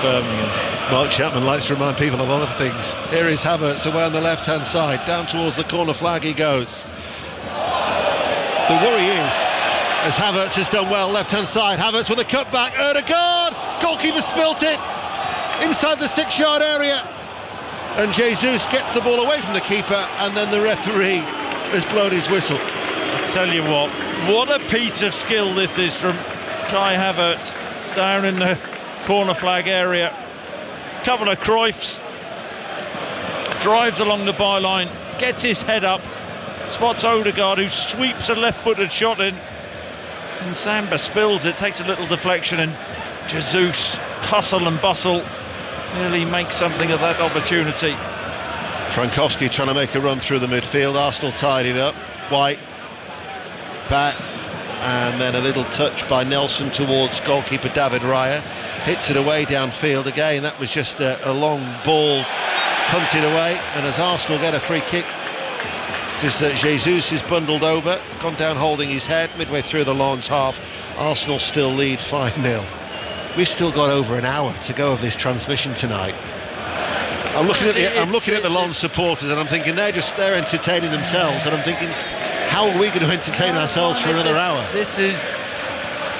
Birmingham. Mark Chapman likes to remind people a lot of things. Here is Havertz away on the left-hand side. Down towards the corner flag he goes. The worry is, as Havertz has done well, left-hand side. Havertz with a cutback. Ødegaard! Goalkeeper spilt it inside the 6-yard area. And Jesus gets the ball away from the keeper, and then the referee has blown his whistle. I tell you what a piece of skill this is from Kai Havertz down in the corner flag area. Couple of Cruyffs, drives along the byline, gets his head up, spots Ødegaard, who sweeps a left-footed shot in, and Samba spills it, takes a little deflection, and Jesus, hustle and bustle, nearly makes something of that opportunity. Frankowski trying to make a run through the midfield. Arsenal tied it up. White back, and then a little touch by Nelson towards goalkeeper David Raya. Hits it away downfield again. That was just a long ball punted away, and as Arsenal get a free kick, because Jesus is bundled over, gone down holding his head midway through the Lens half. Arsenal still lead 5-0. We've still got over an hour to go of this transmission tonight. I'm looking at the Lens supporters, and I'm thinking they're entertaining themselves, and I'm thinking, how are we going to entertain ourselves for another hour? This is...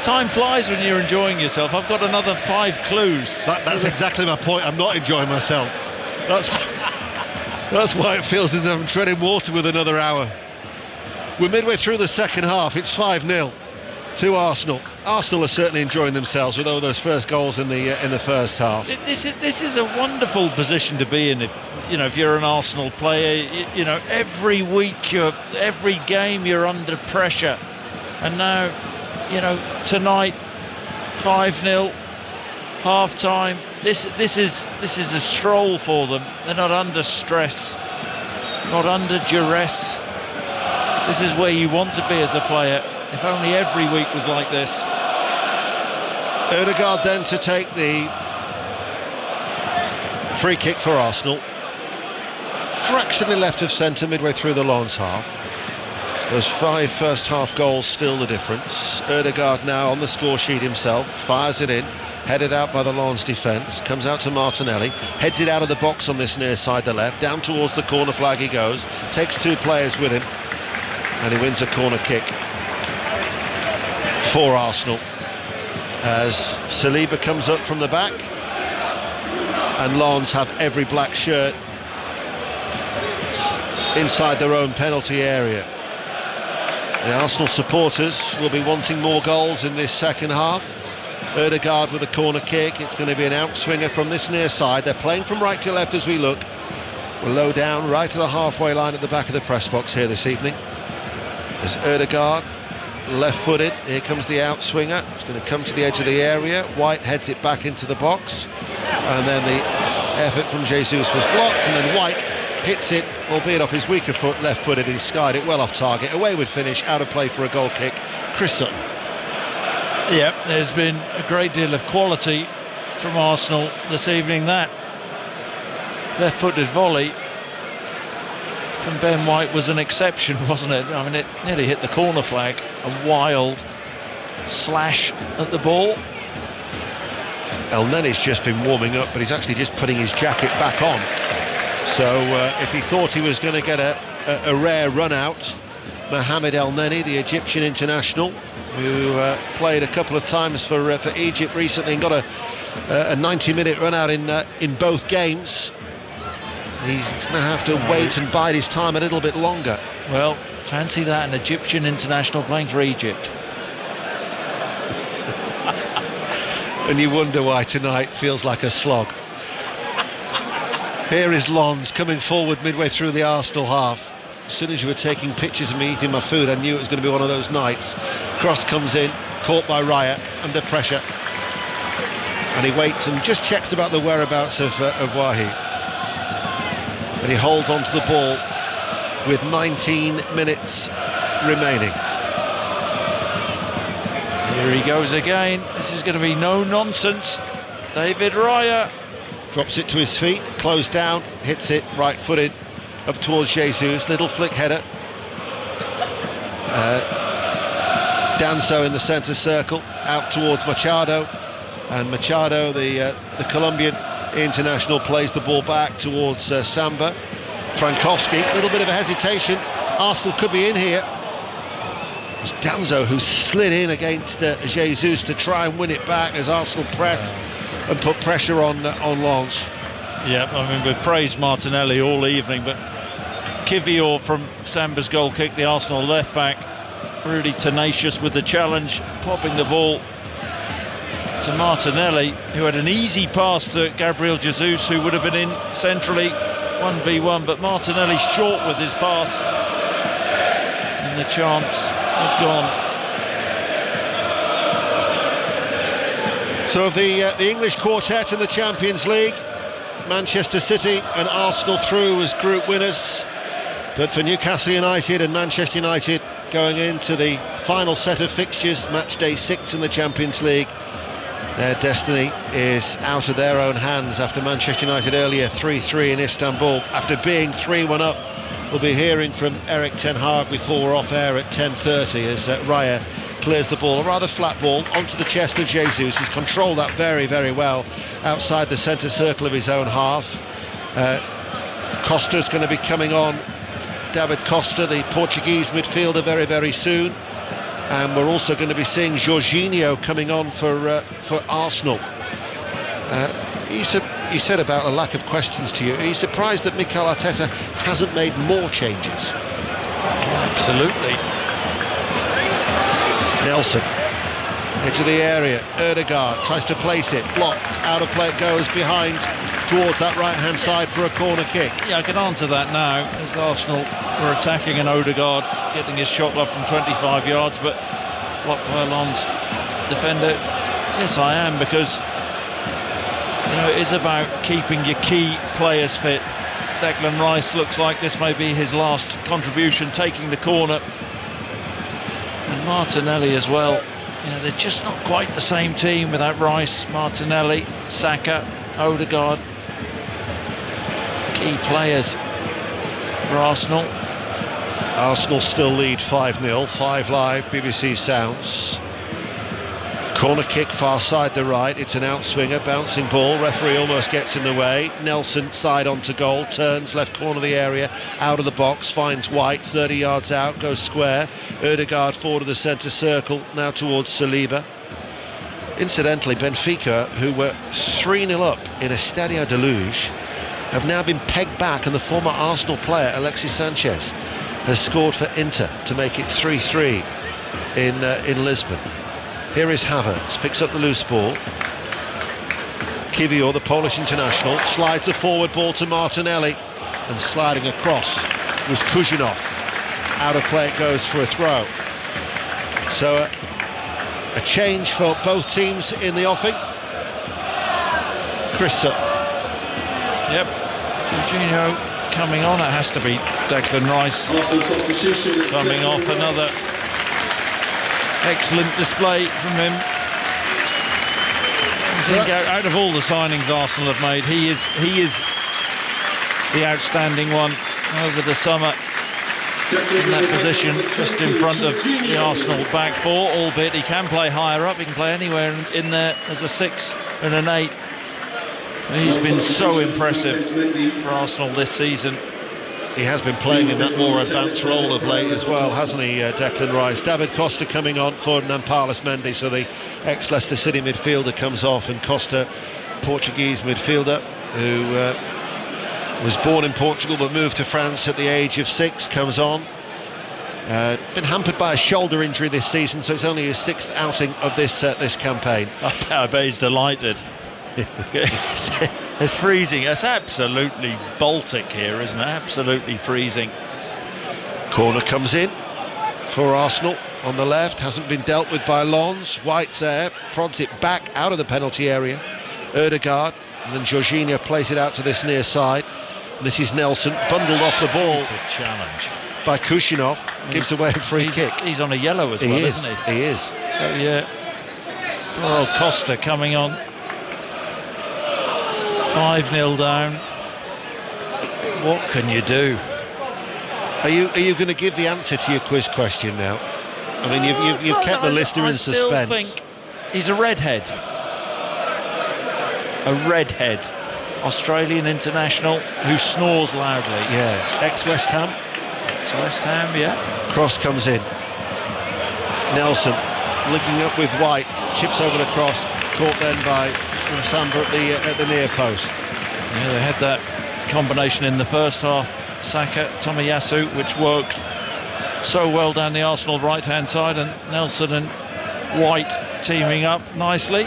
Time flies when you're enjoying yourself. I've got another 5 clues. That's exactly my point. I'm not enjoying myself. That's why it feels as if I'm treading water with another hour. We're midway through the second half. It's 5-0 to Arsenal. Arsenal are certainly enjoying themselves with all those first goals in the first half. This is a wonderful position to be in. If you're an Arsenal player, every week, every game, you're under pressure, and now, tonight, 5-0, half time. This is a stroll for them. They're not under stress, not under duress. This is where you want to be as a player. If only every week was like this. Ødegaard then to take the free kick for Arsenal. Fractionally left of centre midway through the Lens half. Those 5 first half goals still the difference. Ødegaard now on the score sheet himself, fires it in, headed out by the Lens defence, comes out to Martinelli, heads it out of the box on this near side, the left, down towards the corner flag he goes, takes 2 players with him, and he wins a corner kick for Arsenal as Saliba comes up from the back, and Lens have every black shirt inside their own penalty area. The Arsenal supporters will be wanting more goals in this second half. Ødegaard with a corner kick. It's going to be an outswinger from this near side. They're playing from right to left as we look. We're low down, right to the halfway line at the back of the press box here this evening. There's Ødegaard, left-footed. Here comes the outswinger. It's going to come to the edge of the area. White heads it back into the box. And then the effort from Jesus was blocked, and then White hits it, albeit off his weaker foot, left-footed. He skied it well off target. A wayward finish, out of play for a goal kick. Chris Sutton. Yeah, there's been a great deal of quality from Arsenal this evening. That left-footed volley from Ben White was an exception, wasn't it? I mean, it nearly hit the corner flag. A wild slash at the ball. El Nenny's just been warming up, but he's actually just putting his jacket back on. So if he thought he was going to get a rare run out, Mohamed El Nenny, the Egyptian international, who played a couple of times for Egypt recently and got a 90-minute run out in both games. He's going to have to wait and bide his time a little bit longer. Well, fancy that, an Egyptian international playing for Egypt. And you wonder why tonight feels like a slog. Here is Lons coming forward midway through the Arsenal half. As soon as you were taking pictures of me eating my food, I knew it was going to be one of those nights. Cross comes in, caught by Raya, under pressure. And he waits and just checks about the whereabouts of Wahi. And he holds onto the ball with 19 minutes remaining. Here he goes again. This is going to be no nonsense. David Raya drops it to his feet, closed down, hits it right-footed up towards Jesus. Little flick header. Danso in the centre circle, out towards Machado, and Machado, the Colombian international, plays the ball back towards Samba. Frankowski, a little bit of a hesitation. Arsenal could be in here. It was Danso who slid in against Jesus to try and win it back as Arsenal pressed and put pressure on Lens. Yeah, I mean, we've praised Martinelli all evening, but Kivior from Samba's goal kick, the Arsenal left back, really tenacious with the challenge, popping the ball to Martinelli, who had an easy pass to Gabriel Jesus, who would have been in centrally 1v1, but Martinelli short with his pass, and the chance had gone. So of the English quartet in the Champions League, Manchester City and Arsenal through as group winners, but for Newcastle United and Manchester United going into the final set of fixtures, match day 6 in the Champions League, their destiny is out of their own hands after Manchester United earlier 3-3 in Istanbul. After being 3-1 up, we'll be hearing from Erik ten Hag before we're off air at 10:30 as Raya clears the ball, a rather flat ball, onto the chest of Jesus. He's controlled that very, very well outside the centre circle of his own half. Costa's going to be coming on, David Costa, the Portuguese midfielder, very, very soon. And we're also going to be seeing Jorginho coming on for Arsenal. He said about a lack of questions to you. He's surprised that Mikel Arteta hasn't made more changes. Absolutely. Nelson, edge of the area. Ødegaard tries to place it, blocked, out of play it goes behind towards that right-hand side for a corner kick. Yeah, I can answer that now, as Arsenal were attacking and Ødegaard getting his shot up from 25 yards, but blocked by Lens defender. Yes, I am, because it is about keeping your key players fit. Declan Rice looks like this may be his last contribution, taking the corner. And Martinelli as well. They're just not quite the same team without Rice, Martinelli, Saka, Ødegaard. Key players for Arsenal. Arsenal still lead 5-0, 5 Live, BBC Sounds. Corner kick far side the right, it's an outswinger, bouncing ball, referee almost gets in the way. Nelson side onto goal, turns left corner of the area, out of the box, finds White, 30 yards out, goes square. Ødegaard forward of the centre circle, now towards Saliba. Incidentally, Benfica, who were 3-0 up in Estadio de Luz, have now been pegged back, and the former Arsenal player Alexis Sanchez has scored for Inter to make it 3-3 in Lisbon. Here is Havertz, picks up the loose ball. Kiwior, the Polish international, slides a forward ball to Martinelli, and sliding across was Kuzhinov. Out of play it goes for a throw. So a change for both teams in the offing. Chris Sutton. Yep, Jorginho coming on. It has to be Declan Rice coming off. Another excellent display from him. I think out of all the signings Arsenal have made, he is the outstanding one over the summer in that position, just in front of the Arsenal back four, albeit he can play higher up, he can play anywhere in there as a 6 and an 8. He's been so impressive for Arsenal this season. He has been playing in that more advanced role of late as well, hasn't he, Declan Rice? David Costa coming on for Nampalys Mendy, so the ex-Leicester City midfielder comes off, and Costa, Portuguese midfielder, who was born in Portugal but moved to France at the age of 6, comes on. Been hampered by a shoulder injury this season, so it's only his 6th outing of this campaign. I bet he's delighted. It's freezing. It's absolutely Baltic here, isn't it? Absolutely freezing. Corner comes in for Arsenal on the left, hasn't been dealt with by Lons. White's there, prods it back out of the penalty area. Ødegaard, and then Jorginho plays it out to this near side. And this is Nelson, bundled off the ball. Good challenge by Kuzhinov, gives away a free kick. He's on a yellow as well, isn't he? He is. So yeah, poor old Costa coming on. 5-0 down. What can you do? Are you going to give the answer to your quiz question now? I mean, you've kept the listener in suspense. I still think he's a redhead. A redhead. Australian international who snores loudly. Yeah, ex-West Ham. Ex-West Ham, yeah. Cross comes in. Nelson linking up with White, chips over the cross, caught then by Samba at the near post. Yeah, they had that combination in the first half, Saka, Tomiyasu, which worked so well down the Arsenal right-hand side, and Nelson and White teaming up nicely.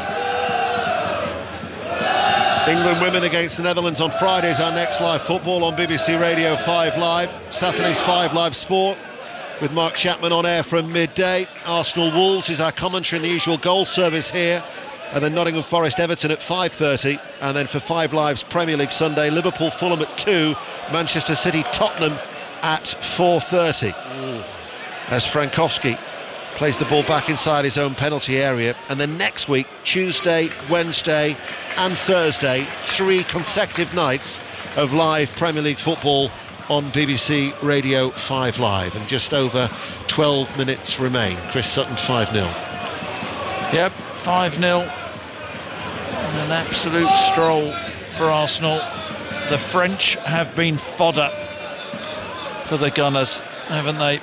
England women against the Netherlands on Friday is our next live football on BBC Radio 5 Live. Saturday's 5 Live Sport with Mark Chapman on air from midday. Arsenal Wolves is our commentary in the usual goal service here. And then Nottingham Forest Everton at 5:30. And then for 5 Live's Premier League Sunday, Liverpool Fulham at 2. Manchester City Tottenham at 4:30. As Frankowski plays the ball back inside his own penalty area. And then next week, Tuesday, Wednesday and Thursday, 3 consecutive nights of live Premier League football on BBC Radio 5 Live. And just over 12 minutes remain. Chris Sutton, 5-0. Yep, 5-0. And an absolute stroll for Arsenal. The French have been fodder for the Gunners, haven't they?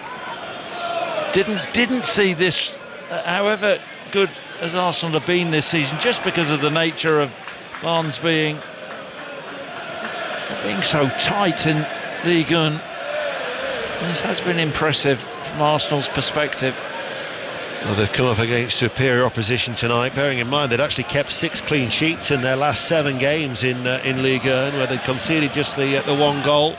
Didn't see this, however good as Arsenal have been this season, just because of the nature of Lens being so tight in Ligue 1. This has been impressive from Arsenal's perspective. Well, they've come up against superior opposition tonight, bearing in mind they'd actually kept 6 clean sheets in their last 7 games in Ligue 1, where they conceded just the 1 goal,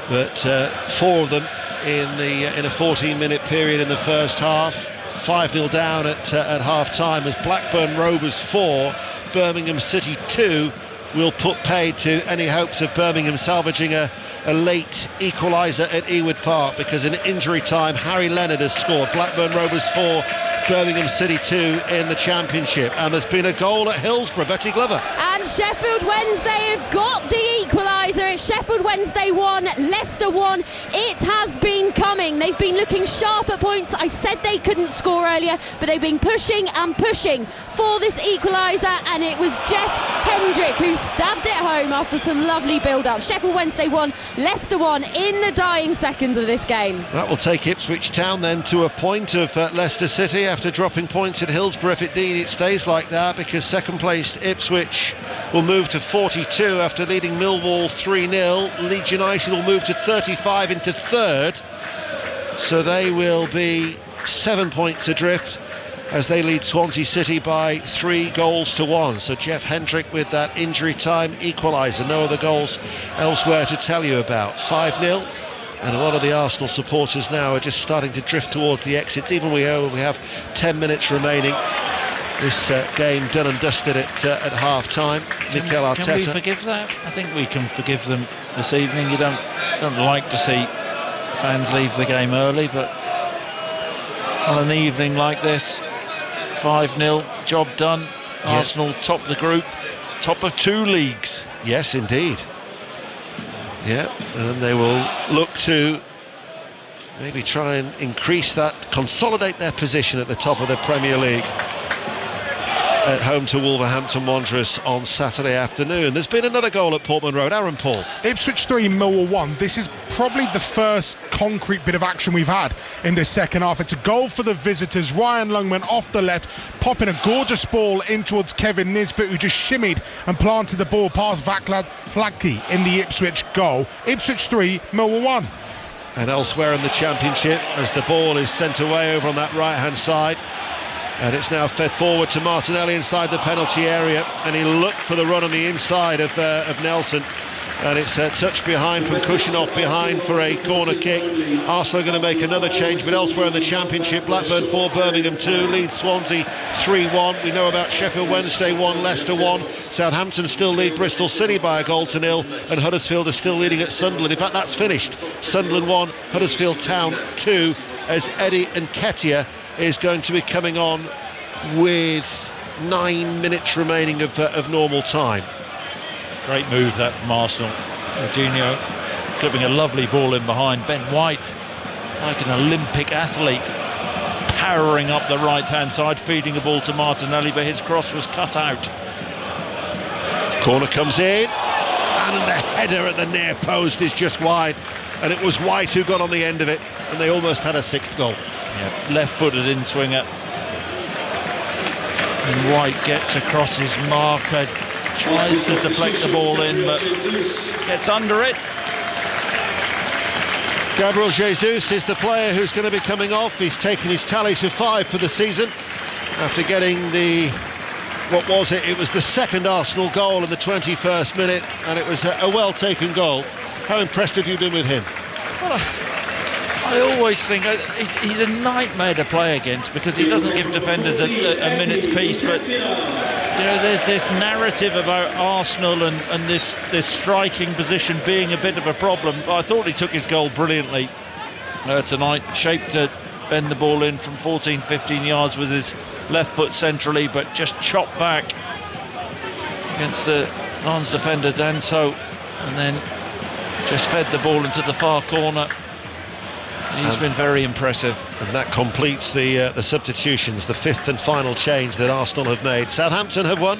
but 4 of them in a 14-minute period in the first half. 5-0 down at half-time as Blackburn Rovers 4, Birmingham City 2 will put paid to any hopes of Birmingham salvaging a late equaliser at Ewood Park, because in injury time Harry Leonard has scored. Blackburn Rovers 4, Birmingham City 2 in the Championship. And there's been a goal at Hillsborough. Betty Glover. And Sheffield Wednesday have got the equaliser. It's Sheffield Wednesday 1, Leicester 1. It has been coming. They've been looking sharp at points. I said they couldn't score earlier, but they've been pushing and pushing for this equaliser, and it was Jeff Hendrick who stabbed it home after some lovely build-up. Sheffield Wednesday 1, Leicester 1 in the dying seconds of this game. That will take Ipswich Town then to a point of Leicester City after dropping points at Hillsborough. If indeed it stays like that, because second placed Ipswich will move to 42 after leading Millwall 3-0. Leeds United will move to 35 into third, so they will be 7 points adrift as they lead Swansea City by 3-1. So Jeff Hendrick with that injury time equaliser. No other goals elsewhere to tell you about. 5-0, and a lot of the Arsenal supporters now are just starting to drift towards the exits, even we have 10 minutes remaining. This game done and dusted at half-time. Mikel Arteta. Can we forgive that? I think we can forgive them this evening. You don't like to see fans leave the game early, but on an evening like this, 5-0, job done. Yeah. Arsenal top the group, top of 2 leagues. Yes, indeed. Yeah, and they will look to maybe try and increase that, consolidate their position at the top of the Premier League at home to Wolverhampton Wanderers on Saturday afternoon. There's been another goal at Portman Road. Aaron Paul. Ipswich 3, Millwall 1. This is probably the first concrete bit of action we've had in this second half. It's a goal for the visitors. Ryan Lung went off the left, popping a gorgeous ball in towards Kevin Nisbet, who just shimmied and planted the ball past Vaclav Vlacky in the Ipswich goal. Ipswich 3, Millwall 1. And elsewhere in the Championship, as the ball is sent away over on that right-hand side, and it's now fed forward to Martinelli inside the penalty area, and he looked for the run on the inside of Nelson, and it's a touch behind from Kushinov behind for a corner kick. Arsenal are going to make another change, but elsewhere in the Championship, Blackburn 4, Birmingham 2, leads Swansea 3-1. We know about Sheffield Wednesday 1, Leicester 1. Southampton still lead Bristol City by 1-0, and Huddersfield are still leading at Sunderland. In fact, that's finished. Sunderland 1, Huddersfield Town 2, as Eddie Nketiah is going to be coming on with 9 minutes remaining of normal time. Great move that from Arsenal. Jorginho clipping a lovely ball in behind. Ben White, like an Olympic athlete, powering up the right-hand side, feeding the ball to Martinelli, but his cross was cut out. Corner comes in, and the header at the near post is just wide, and it was White who got on the end of it, and they almost had a 6th goal. Yeah, left-footed in-swinger. And White gets across his marker, tries to deflect the ball in, but gets under it. Gabriel Jesus is the player who's going to be coming off. He's taken his tally to 5 for the season after getting what was it? It was the second Arsenal goal in the 21st minute, and it was a well-taken goal. How impressed have you been with him? Well, I always think he's a nightmare to play against because he doesn't give defenders a minute's peace. But you know, there's this narrative about Arsenal and this striking position being a bit of a problem. But I thought he took his goal brilliantly tonight, shaped to bend the ball in from 14-15 yards with his left foot centrally, but just chopped back against the Lens defender Danso, and then just fed the ball into the far corner. He's been very impressive. And that completes the substitutions, the 5th and final change that Arsenal have made. Southampton have won.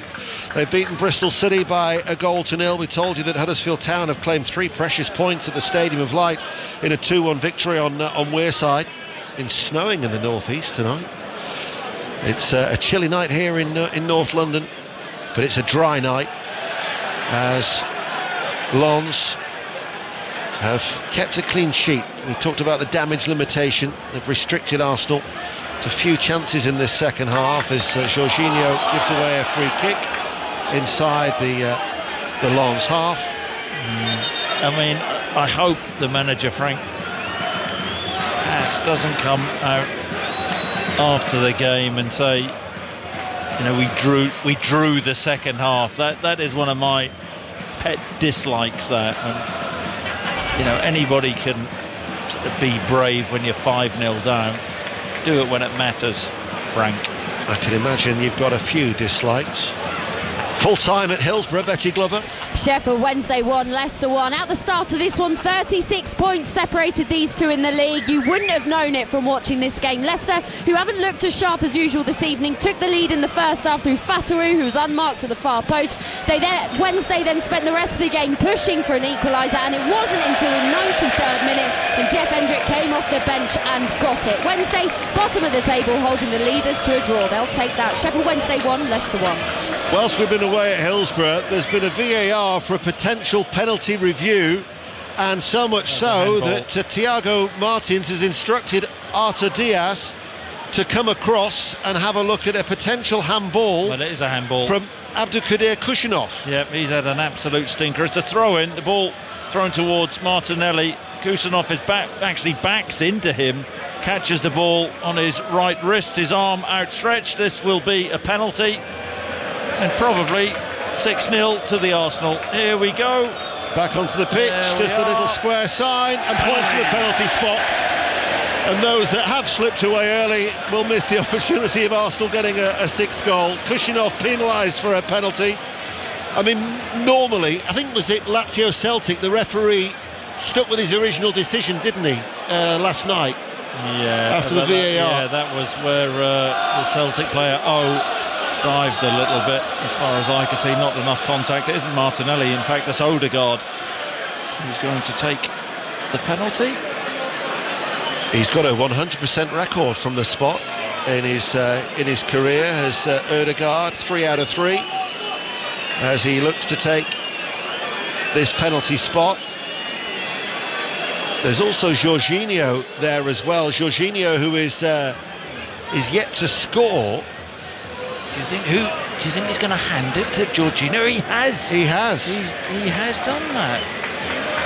They've beaten Bristol City by 1-0. We told you that Huddersfield Town have claimed 3 precious points at the Stadium of Light in a 2-1 victory on Wearside. It's snowing in the northeast tonight. It's a chilly night here in North London, but it's a dry night as Lens have kept a clean sheet. We talked about the damage limitation. They've restricted Arsenal to few chances in this second half as Jorginho gives away a free kick inside the Lens half. I mean, I hope the manager Frank Haas doesn't come out after the game and say, you know, we drew the second half. That is one of my pet dislikes. That. And, you know, anybody can be brave when you're 5-0 down. Do it when it matters, Frank. I can imagine you've got a few dislikes. Full time at Hillsborough, Betty Glover. Sheffield Wednesday 1, Leicester 1. At the start of this one, 36 points separated these two in the league. You wouldn't have known it from watching this game. Leicester, who haven't looked as sharp as usual this evening, took the lead in the first half through Fatawu, who was unmarked at the far post. Wednesday then spent the rest of the game pushing for an equaliser, and it wasn't until the 93rd minute when Jeff Hendrick came off the bench and got it. Wednesday, bottom of the table, holding the leaders to a draw. They'll take that. Sheffield Wednesday 1, Leicester 1. Whilst we've been away at Hillsborough, there's been a VAR for a potential penalty review, and so much so that Thiago Martins has instructed Artur Diaz to come across and have a look at a potential handball. Well, it is a handball from Abdulkadir Kushinov. Yep, he's had an absolute stinker. It's a throw-in, the ball thrown towards Martinelli. Kushinov actually backs into him, catches the ball on his right wrist, his arm outstretched. This will be a penalty, and probably 6-0 to the Arsenal. Here we go. Back onto the pitch, just a little square sign, and points to the penalty spot. And those that have slipped away early will miss the opportunity of Arsenal getting a sixth goal. Kushinov penalised for a penalty. I mean, normally, I think was it Lazio Celtic, the referee stuck with his original decision, didn't he, last night? Yeah. After the VAR. Yeah, that was where the Celtic player dived a little bit, as far as I can see. Not enough contact. It isn't Martinelli, in fact, that's Odegaard who's going to take the penalty. He's got a 100% record from the spot in his career as Odegaard, 3 out of 3, as he looks to take this penalty spot. There's also Jorginho there as well. Jorginho, who is yet to score. Do you think he's going to hand it to Jorginho? He has. He has done that.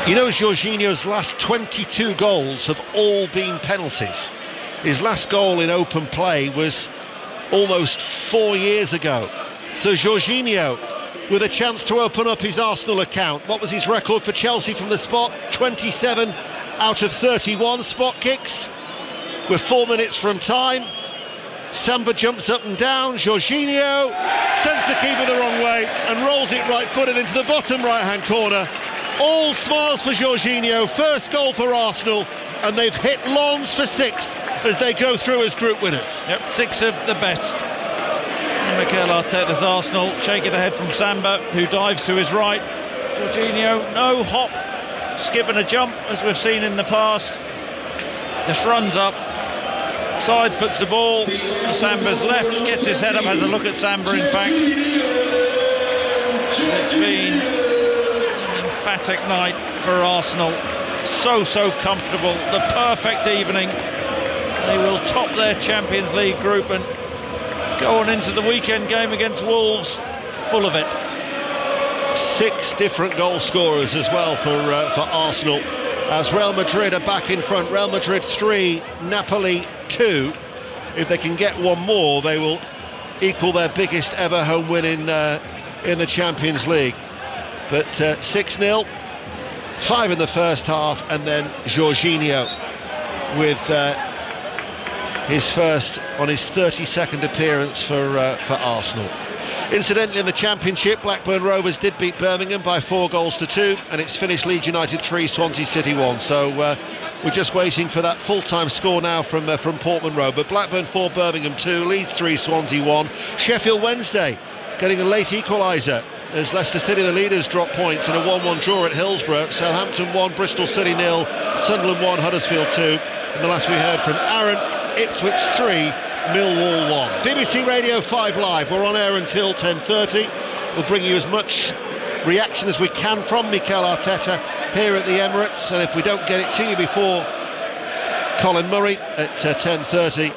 You know, Jorginho's last 22 goals have all been penalties. His last goal in open play was almost 4 years ago. So Jorginho with a chance to open up his Arsenal account. What was his record for Chelsea from the spot? 27 out of 31 spot kicks. We're 4 minutes from time. Samba jumps up and down. Jorginho sends the keeper the wrong way and rolls it right-footed into the bottom right-hand corner. All smiles for Jorginho. First goal for Arsenal, and they've hit Lens for 6 as they go through as group winners. Yep, 6 of the best. And Mikel Arteta's Arsenal shaking the head from Samba, who dives to his right. Jorginho, no hop, skip and a jump as we've seen in the past. Just runs up, side puts the ball to Samba's left, gets his head up, has a look at Samba in fact. It's been an emphatic night for Arsenal. So comfortable, the perfect evening. They will top their Champions League group and go on into the weekend game against Wolves full of it. 6 different goal scorers as well for Arsenal, as Real Madrid are back in front. Real Madrid 3, Napoli 2. If they can get one more, they will equal their biggest ever home win in the Champions League. But 6-0, 5 in the first half, and then Jorginho with his first on his 32nd appearance for Arsenal. Incidentally, in the Championship, Blackburn Rovers did beat Birmingham by 4 goals to 2, and it's finished Leeds United 3, Swansea City 1. So we're just waiting for that full-time score now from Portman Road. But Blackburn 4, Birmingham 2, Leeds 3, Swansea 1. Sheffield Wednesday getting a late equaliser as Leicester City, the leaders, drop points in a 1-1 draw at Hillsborough. Southampton 1, Bristol City 0, Sunderland 1, Huddersfield 2. And the last we heard from Aaron, Ipswich 3, Millwall 1. BBC Radio 5 Live. We're on air until 10:30. We'll bring you as much reaction as we can from Mikel Arteta here at the Emirates, and if we don't get it to you before Colin Murray at 10:30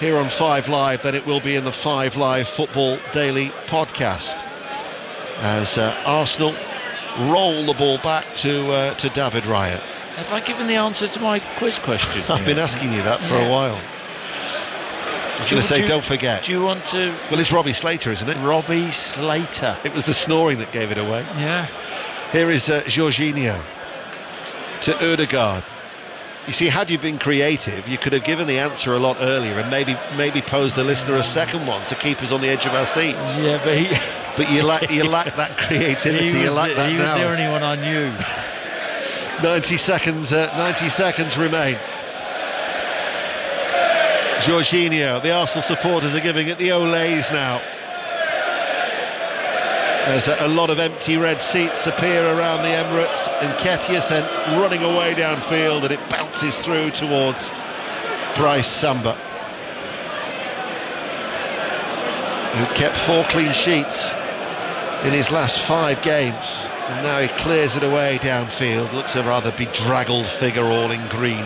here on 5 Live, then it will be in the 5 Live Football Daily podcast as Arsenal roll the ball back to David Raya. Have I given the answer to my quiz question? I've been asking you that for a while. I was going to say, don't forget. Do you want to... Well, it's Robbie Slater, isn't it? Robbie Slater. It was the snoring that gave it away. Yeah. Here is Jorginho to Odegaard. You see, had you been creative, you could have given the answer a lot earlier and maybe posed the listener a second one to keep us on the edge of our seats. Yeah, but you lack that creativity. You lack that now. He was the only one I knew. 90 seconds remain. Jorginho, the Arsenal supporters are giving it the Olays now. There's a lot of empty red seats appear around the Emirates, and Nketiah sent running away downfield, and it bounces through towards Bryce Samba, who kept 4 clean sheets in his last 5 games, and now he clears it away downfield. Looks a rather bedraggled figure all in green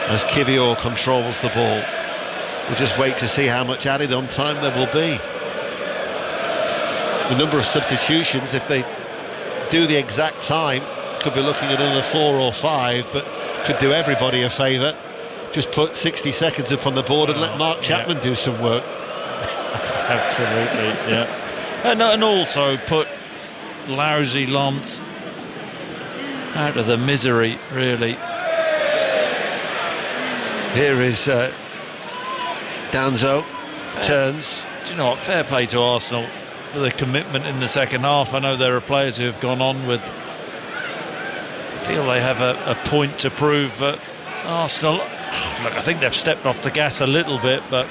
as Kivior controls the ball. We'll just wait to see how much added on time there will be. The number of substitutions, if they do the exact time, could be looking at another 4 or 5, but could do everybody a favour. Just put 60 seconds up on the board and let Mark Chapman do some work. Absolutely, yeah. And also put lousy Lens out of the misery, really. Here is Danzo, turns. Do you know what? Fair play to Arsenal for the commitment in the second half. I know there are players who have gone on with, feel they have a point to prove, but Arsenal, look, I think they've stepped off the gas a little bit, but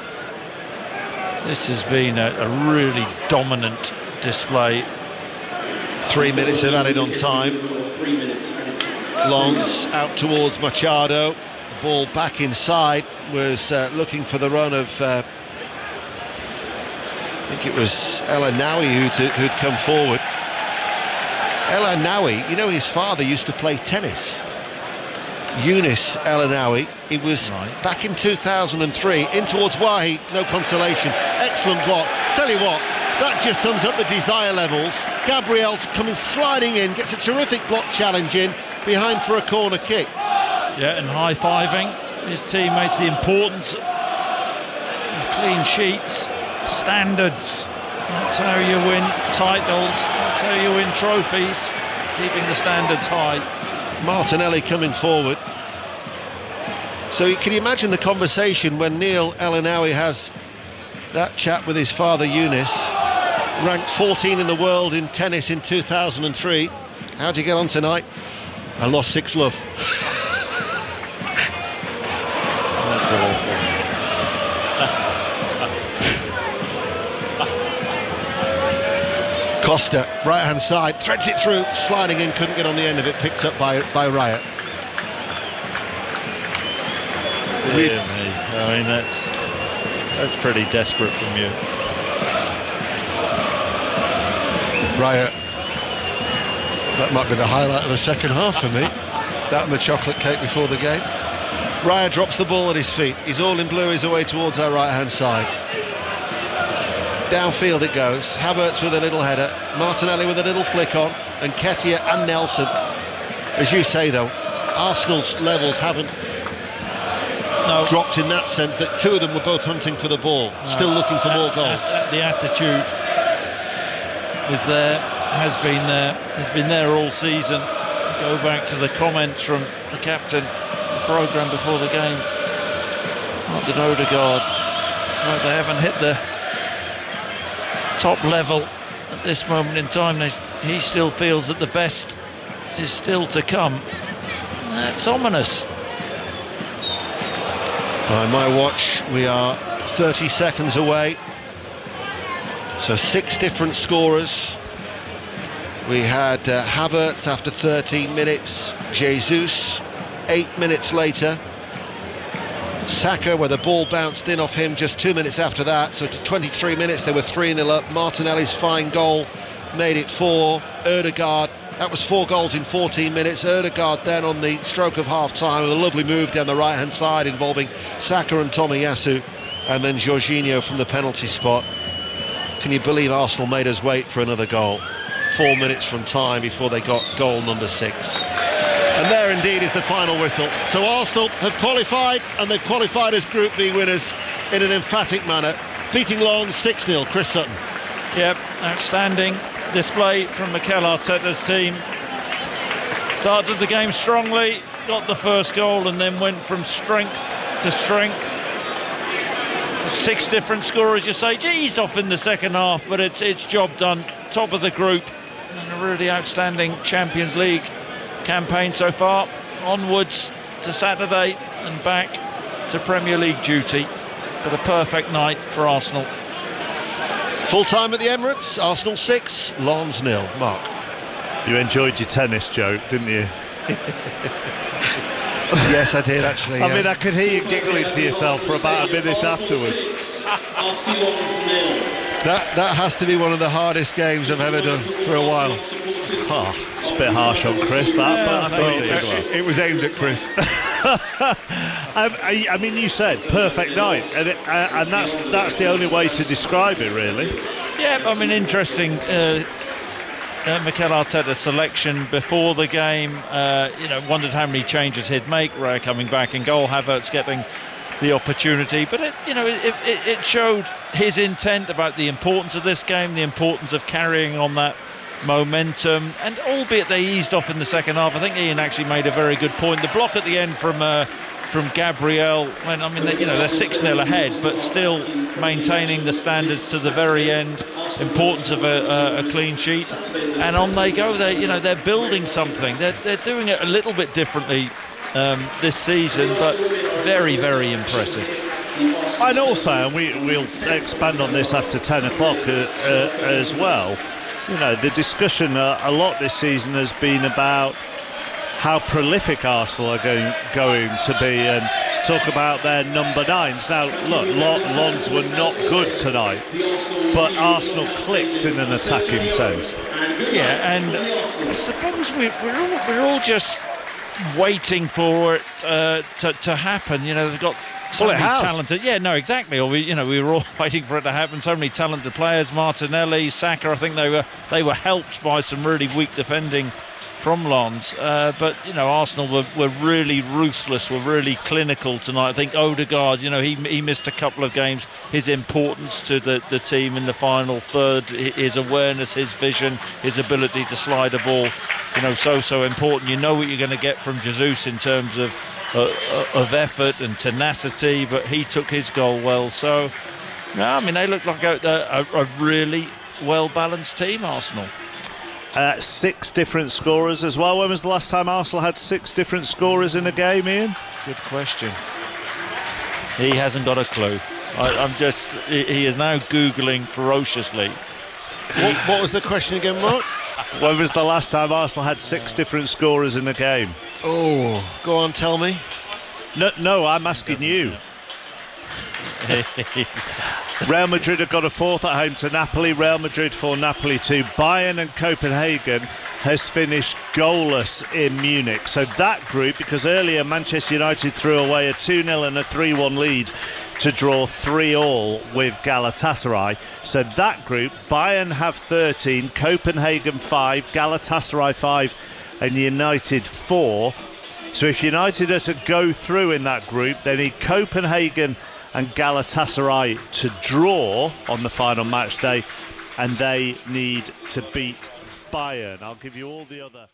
this has been a really dominant display. 3 minutes of added on time. Lens out towards Machado. The ball back inside, was looking for the run of I think it was El Anawi who'd come forward. El Anawi, you know, his father used to play tennis. Yunus El Anawi. He was back in 2003 in towards Wahi, no consolation. Excellent block. Tell you what, that just sums up the desire levels. Gabriel's coming sliding in, gets a terrific block challenge in behind for a corner kick. Yeah, and high-fiving his teammates, the importance of clean sheets, standards. That's how you win titles, that's how you win trophies, keeping the standards high. Martinelli coming forward. So can you imagine the conversation when Neil El Anawi has that chat with his father Yunus, ranked 14 in the world in tennis in 2003. How'd you get on tonight? I lost 6 love. That's awful. Costa, right hand side, threads it through, sliding in, couldn't get on the end of it, picked up by Riot. Dear me. I mean, that's pretty desperate from you. Riot. That might be the highlight of the second half for me. That and the chocolate cake before the game. Raya drops the ball at his feet. He's all in blue, he's away towards our right hand side. Downfield it goes. Havertz with a little header. Martinelli with a little flick on. And Nketiah and Nelson. As you say though, Arsenal's levels haven't dropped in that sense, that 2 of them were both hunting for the ball, still looking for more goals. The attitude is there, has been there all season. Go back to the comments from the captain, the programme before the game. Martin Odegaard, well, they haven't hit the top level at this moment in time. He still feels that the best is still to come. That's ominous. By my watch, we are 30 seconds away. So 6 different scorers. We had Havertz after 13 minutes, Jesus 8 minutes later, Saka, where the ball bounced in off him just 2 minutes after that. So to 23 minutes they were 3-0 up. Martinelli's fine goal made it 4. Odegaard, that was 4 goals in 14 minutes. Odegaard then on the stroke of half time with a lovely move down the right hand side involving Saka and Tomiyasu, and then Jorginho from the penalty spot. Can you believe Arsenal made us wait for another goal? 4 minutes from time before they got goal number 6. And there indeed is the final whistle. So Arsenal have qualified, and they've qualified as Group B winners in an emphatic manner, beating Lens 6-0. Chris Sutton. Yep, outstanding display from Mikel Arteta's team. Started the game strongly, got the first goal and then went from strength to strength. 6 different scorers, you say, eased off in the second half, but it's job done. Top of the group, and a really outstanding Champions League campaign so far. Onwards to Saturday and back to Premier League duty, but a perfect night for Arsenal. Full time at the Emirates, Arsenal 6, Lens 0. Mark. You enjoyed your tennis joke, didn't you? Yes, I did actually. I mean, I could hear you giggling to yourself for about a minute afterwards. That has to be one of the hardest games I've ever done for a while. Oh, it's a bit harsh on Chris, that, but I thought you did well. It was aimed at Chris. I mean, you said perfect night, and that's the only way to describe it, really. Yeah, I mean, interesting. Mikel Arteta's selection before the game. Wondered how many changes he'd make. Raya coming back in goal, Havertz getting the opportunity, but it showed his intent about the importance of this game, the importance of carrying on that momentum, and albeit they eased off in the second half, I think Ian actually made a very good point. The block at the end from Gabriel, when they're 6-0 ahead, but still maintaining the standards to the very end. Importance of a clean sheet, and on they go. They're building something. They're doing it a little bit differently this season, but very, very impressive. And also, and we'll expand on this after 10 o'clock as well. The discussion a lot this season has been about how prolific Arsenal are going to be, and talk about their number 9s. Now, look, Lens were not good tonight, but Arsenal clicked in an attacking sense. Yeah, and I suppose we're all just waiting for it to happen. They've got so many talented. Yeah, no, exactly. Or we were all waiting for it to happen. So many talented players. Martinelli, Saka. I think they were helped by some really weak defending from Lens, but Arsenal were really ruthless, were really clinical tonight. I think Odegaard, he missed a couple of games. His importance to the team in the final third, his awareness, his vision, his ability to slide a ball, so important. You know what you're going to get from Jesus in terms of effort and tenacity, but he took his goal well. So, they look like a really well-balanced team, Arsenal. 6 different scorers as well. When was the last time Arsenal had 6 different scorers in a game, Ian? Good question. He hasn't got a clue. He is now Googling ferociously. What was the question again, Mark? When was the last time Arsenal had 6 different scorers in a game? Oh, go on, tell me. No, I'm asking you. Real Madrid have got a 4th at home to Napoli. Real Madrid 4, Napoli 2. Bayern and Copenhagen has finished goalless in Munich. So that group, because earlier Manchester United threw away a 2-0 and a 3-1 lead to draw 3-3 with Galatasaray. So that group, Bayern have 13, Copenhagen 5, Galatasaray 5 and United 4. So if United are to go through in that group, they need Copenhagen and Galatasaray to draw on the final match day, and they need to beat Bayern. I'll give you all the other